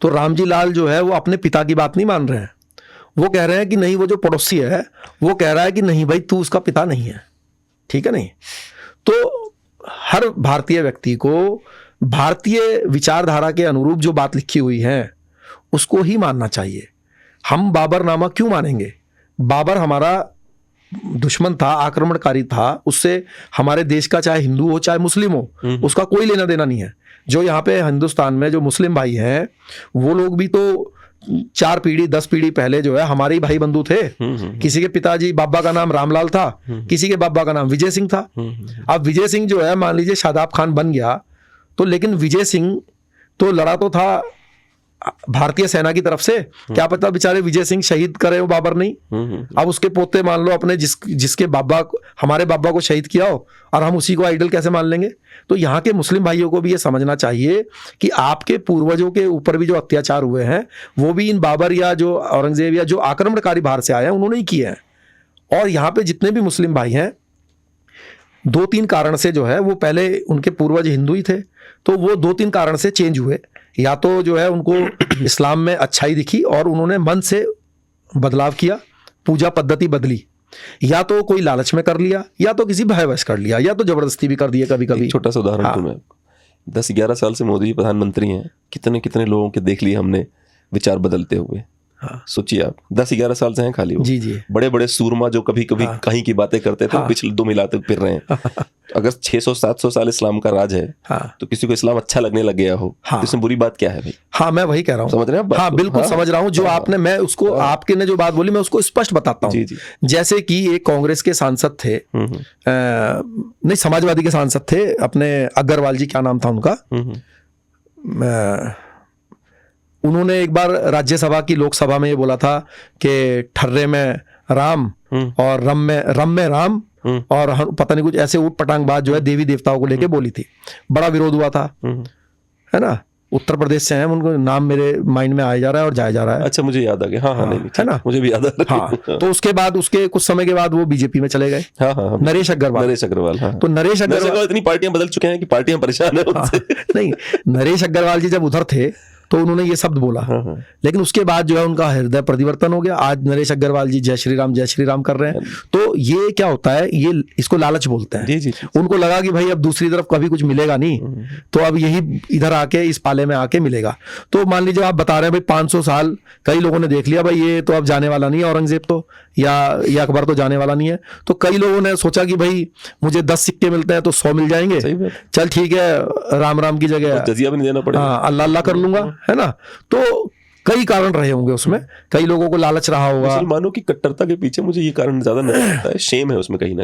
S1: तो राम जी लाल जो है वो अपने पिता की बात नहीं मान रहे हैं। वो कह रहे हैं कि नहीं, वो जो पड़ोसी है वो कह रहा है कि नहीं भाई तू उसका पिता नहीं है, ठीक है नहीं। तो हर भारतीय व्यक्ति को भारतीय विचारधारा के अनुरूप जो बात लिखी हुई है उसको ही मानना चाहिए। हम बाबरनामा क्यों मानेंगे? बाबर हमारा दुश्मन था, आक्रमणकारी था, उससे हमारे देश का चाहे हिंदू हो चाहे मुस्लिम हो उसका कोई लेना देना नहीं है। जो यहाँ पे हिंदुस्तान में जो मुस्लिम भाई हैं वो लोग भी तो 4 पीढ़ी 10 पीढ़ी पहले जो है हमारे ही भाई बंधु थे। किसी के पिताजी बाबा का नाम रामलाल था, किसी के बाबा का नाम विजय सिंह था। अब विजय सिंह जो है मान लीजिए शादाब खान बन गया तो, लेकिन विजय सिंह तो लड़ा तो था भारतीय सेना की तरफ से, क्या पता बेचारे विजय सिंह शहीद करे हो बाबर नहीं। अब उसके पोते मान लो अपने जिसके बाबा हमारे बाबा को शहीद किया हो और हम उसी को आइडल कैसे मान लेंगे? तो यहाँ के मुस्लिम भाइयों को भी ये समझना चाहिए कि आपके पूर्वजों के ऊपर भी जो अत्याचार हुए हैं वो भी इन बाबर या जो औरंगजेब या जो आक्रमणकारी बाहर से आए हैं उन्होंने ही किए हैं। और यहाँ पे जितने भी मुस्लिम भाई हैं 2-3 कारण से जो है वो पहले उनके पूर्वज हिंदू ही थे, तो वो 2-3 कारण से चेंज हुए। या तो जो है उनको इस्लाम में अच्छाई दिखी और उन्होंने मन से बदलाव किया, पूजा पद्धति बदली, या तो कोई लालच में कर लिया, या तो किसी भयवश कर लिया, या तो जबरदस्ती भी कर दिया कभी कभी।
S2: छोटा सा उदाहरण दूं मैं, 10-11 साल से मोदी प्रधानमंत्री हैं, कितने कितने लोगों के देख लिए हमने विचार बदलते हुए।
S1: हाँ।
S2: सोचिए आप 10-11 साल से हैं खाली वो।
S1: जी जी।
S2: बड़े बड़े सूरमा जो कभी कभी कहीं की बातें करते थे पिछले 2 मिलाते फिर रहे हैं। अगर 600-700 साल इस्लाम का राज है तो किसी को इस्लाम अच्छा लगने लग गया हो तो इसमें बुरी बात क्या है भाई?
S1: हाँ, मैं वही कह रहा हूँ,
S2: समझ रहे हैं आप?
S1: हाँ बिल्कुल समझ रहा हूँ। जो आपने, मैं उसको आपके ने जो बात बोली मैं उसको स्पष्ट बताता हूँ। जैसे कि एक कांग्रेस के सांसद थे, नहीं समाजवादी के सांसद थे, अपने अग्रवाल जी, क्या नाम था उनका, उन्होंने एक बार राज्यसभा की लोकसभा में ये बोला था कि ठर्रे में राम और रम में राम और पता नहीं कुछ ऐसे ऊट पटांग बात जो है देवी देवताओं को लेके बोली थी। बड़ा विरोध हुआ था, है ना। उत्तर प्रदेश से हैं, उनको नाम मेरे माइंड में आया जा रहा है और जाया जा रहा है।
S2: अच्छा, मुझे याद आ गया। हाँ, नहीं,
S1: है ना,
S2: मुझे भी याद आ रहा है।
S1: हाँ, तो उसके बाद उसके कुछ समय के बाद वो बीजेपी में चले गए।
S2: हाँ,
S1: नरेश अग्रवाल।
S2: हाँ।
S1: तो नरेश अग्रवाल,
S2: इतनी पार्टियां बदल चुके हैं कि पार्टियां परेशान है उनसे।
S1: नहीं, नरेश अग्रवाल जी जब उधर थे तो उन्होंने ये शब्द बोला, लेकिन उसके बाद जो है उनका हृदय परिवर्तन हो गया। आज नरेश अग्रवाल जी जय श्री राम कर रहे हैं। तो ये क्या होता है, ये इसको लालच बोलते हैं।
S2: जी।
S1: उनको लगा कि भाई अब दूसरी तरफ कभी कुछ मिलेगा नहीं, तो अब यही इधर आके इस पाले में आके मिलेगा। तो मान लीजिए आप बता रहे हैं भाई 500 साल, कई लोगों ने देख लिया भाई ये तो अब जाने वाला नहीं है, औरंगजेब तो या अकबर तो जाने वाला नहीं है। तो कई लोगों ने सोचा कि भाई मुझे 10 सिक्के मिलते हैं तो 100 मिल जाएंगे, चल ठीक है, राम की जगह
S2: जजिया भी नहीं देना पड़ेगा,
S1: अल्लाह कर लूंगा, है ना। तो कई कारण रहे होंगे उसमें, कई लोगों को लालच रहा होगा।
S2: मुसलमानों की कट्टरता के पीछे मुझे ये कारण ज्यादा नजर आता है, शेम है उसमें, कहीं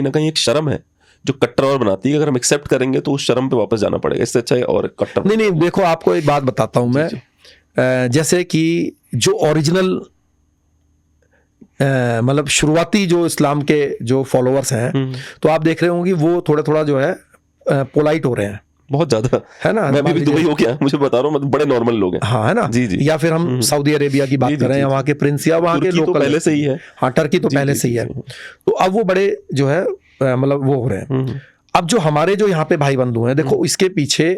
S2: ना कहीं एक शर्म है जो कट्टर और बनाती है। अगर हम एक्सेप्ट करेंगे तो उस शर्म पे वापस जाना पड़ेगा, इससे अच्छा है और कट्टर।
S1: नहीं, देखो आपको एक बात बताता हूं मैं, जैसे कि जो ओरिजिनल मतलब शुरुआती जो इस्लाम के जो फॉलोअर्स हैं, तो आप देख रहे होंगे वो थोड़ा जो है पोलाइट हो रहे हैं
S2: बहुत ज्यादा,
S1: है ना।
S2: मैं भी दुबई हो गया, मुझे बता रहा हूँ, मतलब बड़े नॉर्मल लोग हैं।
S1: हाँ, है ना।
S2: जी।
S1: या फिर हम सऊदी अरेबिया की बात कर रहे हैं, वहाँ के प्रिंस या वहाँ के लोकल,
S2: तो पहले से ही है।
S1: हाँ, टर्की तो पहले से ही है। तो अब वो बड़े जो है मतलब वो हो रहे हैं। अब जो हमारे जो यहाँ पे भाई बंधु हैं, देखो इसके पीछे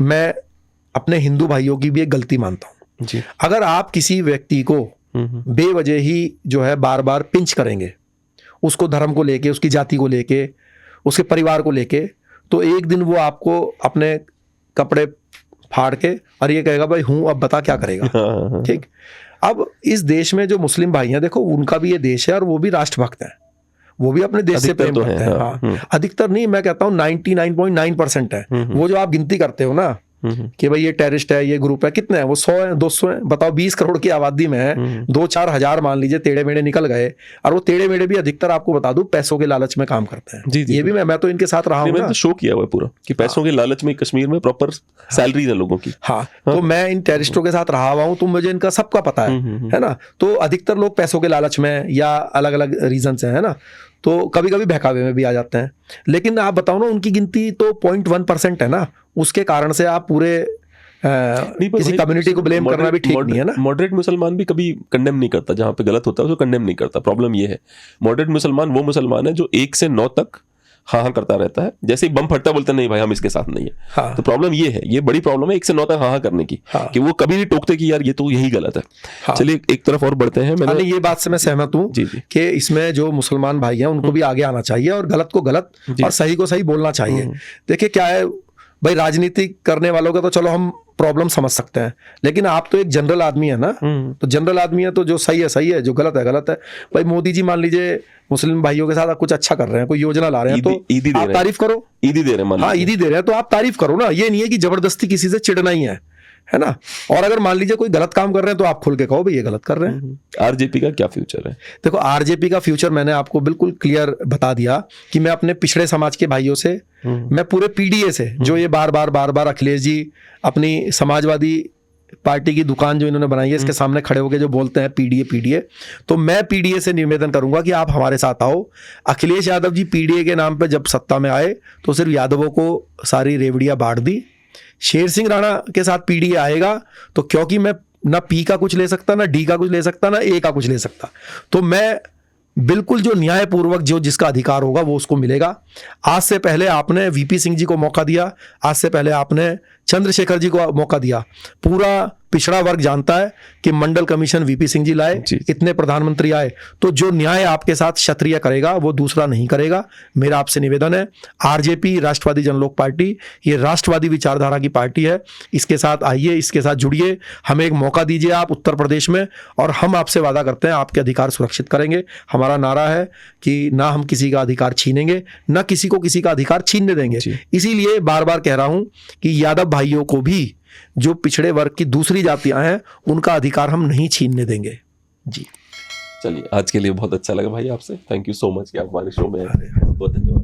S1: मैं अपने हिंदू भाइयों की भी एक गलती मानता हूँ। अगर आप किसी व्यक्ति को बेवजह ही जो है बार बार पिंच करेंगे, उसको धर्म को लेके, उसकी जाति को लेके, उसके परिवार को लेके, तो एक दिन वो आपको अपने कपड़े फाड़ के और ये कहेगा भाई हूं, अब बता क्या करेगा। ठीक। अब इस देश में जो मुस्लिम भाई हैं, देखो उनका भी ये देश है और वो भी राष्ट्रभक्त हैं, वो भी अपने देश से प्रेम करते हैं। हाँ, अधिकतर नहीं, मैं कहता हूँ 99.9% है। वो जो आप गिनती करते हो ना कि भाई ये टेररिस्ट है, ये ग्रुप है, कितने हैं वो, 100 हैं, 200 हैं, बताओ 20 करोड़ की आबादी में है, 2-4 हजार मान लीजिए टेढ़े मेढ़े निकल गए, और वो टेढ़े मेढ़े भी अधिकतर आपको बता दूं पैसों के लालच में काम करते हैं।
S2: जी, जी,
S1: ये भी मैं तो इनके साथ रहा हूँ
S2: मैंने
S1: ना।
S2: तो शो किया हुआ है पूरा कि पैसों के लालच में कश्मीर में प्रॉपर सैलरीज है लोगों की।
S1: हाँ, तो मैं इन टेररिस्टों के साथ रहा हुआ हूँ, तो मुझे इनका सबका पता है ना। तो अधिकतर लोग पैसों के लालच में या अलग अलग रीजन से, है ना, तो कभी कभी बहकावे में भी आ जाते हैं। लेकिन आप बताओ ना, उनकी गिनती तो 0.1% है ना, उसके कारण से आप पूरे किसी कम्युनिटी को ब्लेम करना भी ठीक नहीं है ना।
S2: मॉडरेट मुसलमान भी कभी कंडेम नहीं करता, जहां पे गलत होता है उसको कंडेम नहीं करता। प्रॉब्लम ये है, मॉडरेट मुसलमान वो मुसलमान है जो 1 से 9 तक हाँ हाँ करता रहता है, जैसे ही बम फटता बोलते नहीं भाई हम इसके साथ नहीं है।
S1: हाँ।
S2: तो प्रॉब्लम ये है, ये बड़ी प्रॉब्लम है 1 से 9 तक हाँ हाँ करने की।
S1: हाँ।
S2: कि वो कभी नहीं टोकते कि यार ये तो यही गलत है।
S1: हाँ।
S2: चलिए एक तरफ और बढ़ते हैं। मैंने
S1: ये बात से मैं सहमत हूँ कि इसमें जो मुसलमान भाई हैं उनको भी आगे आना चाहिए और गलत को गलत और सही को सही बोलना चाहिए। देखिए क्या है भाई, राजनीति करने वालों का तो चलो हम प्रॉब्लम समझ सकते हैं, लेकिन आप तो एक जनरल आदमी है ना, तो जनरल आदमी है तो जो सही है, जो गलत है गलत है। भाई मोदी जी मान लीजिए मुस्लिम भाइयों के साथ कुछ अच्छा कर रहे हैं, कोई योजना ला रहे हैं, तो आप तारीफ करो।
S2: ईदी दे रहे हैं,
S1: हाँ ईदी दे रहे हैं तो आप तारीफ करो ना। ये नहीं है कि जबरदस्ती किसी से चिढ़ना ही है ना। और अगर मान लीजिए कोई गलत काम कर रहे हैं तो आप खुल के कहो भाई ये गलत कर रहे हैं।
S2: आरजेपी का क्या फ्यूचर है?
S1: देखो आरजेपी का फ्यूचर मैंने आपको बिल्कुल क्लियर बता दिया कि मैं अपने पिछड़े समाज के भाइयों से, मैं पूरे पीडीए से, जो ये बार बार अखिलेश जी अपनी समाजवादी पार्टी की दुकान जो इन्होंने बनाई है इसके सामने खड़े होकर जो बोलते हैं पीडीए, तो मैं पीडीए से निवेदन करूंगा कि आप हमारे साथ आओ। अखिलेश यादव जी पीडीए के नाम पे जब सत्ता में आए तो सिर्फ यादवों को सारी रेवड़ियां बांट दी। शेर सिंह राणा के साथ पीडीए आएगा तो क्योंकि मैं ना पी का कुछ ले सकता, ना डी का कुछ ले सकता, ना ए का कुछ ले सकता, तो मैं बिल्कुल जो न्यायपूर्वक जो जिसका अधिकार होगा वो उसको मिलेगा। आज से पहले आपने वीपी सिंह जी को मौका दिया, आज से पहले आपने चंद्रशेखर जी को मौका दिया। पूरा पिछड़ा वर्ग जानता है कि मंडल कमीशन वीपी सिंह जी लाए, इतने प्रधानमंत्री आए, तो जो न्याय आपके साथ क्षत्रिय करेगा वो दूसरा नहीं करेगा। मेरा आपसे निवेदन है, आरजेपी राष्ट्रवादी जनलोक पार्टी ये राष्ट्रवादी विचारधारा की पार्टी है, इसके साथ आइए, इसके साथ जुड़िए, हमें एक मौका दीजिए आप उत्तर प्रदेश में, और हम आपसे वादा करते हैं आपके अधिकार सुरक्षित करेंगे। हमारा नारा है कि ना हम किसी का अधिकार छीनेंगे, ना किसी को किसी का अधिकार छीनने देंगे। इसीलिए बार बार कह रहा हूं कि यादव भाइयों को भी, जो पिछड़े वर्ग की दूसरी जातियां हैं, उनका अधिकार हम नहीं छीनने देंगे। जी
S2: चलिए आज के लिए बहुत अच्छा लगा भाई आपसे। थैंक यू सो मच कि आप हमारे शो में आए। बहुत धन्यवाद।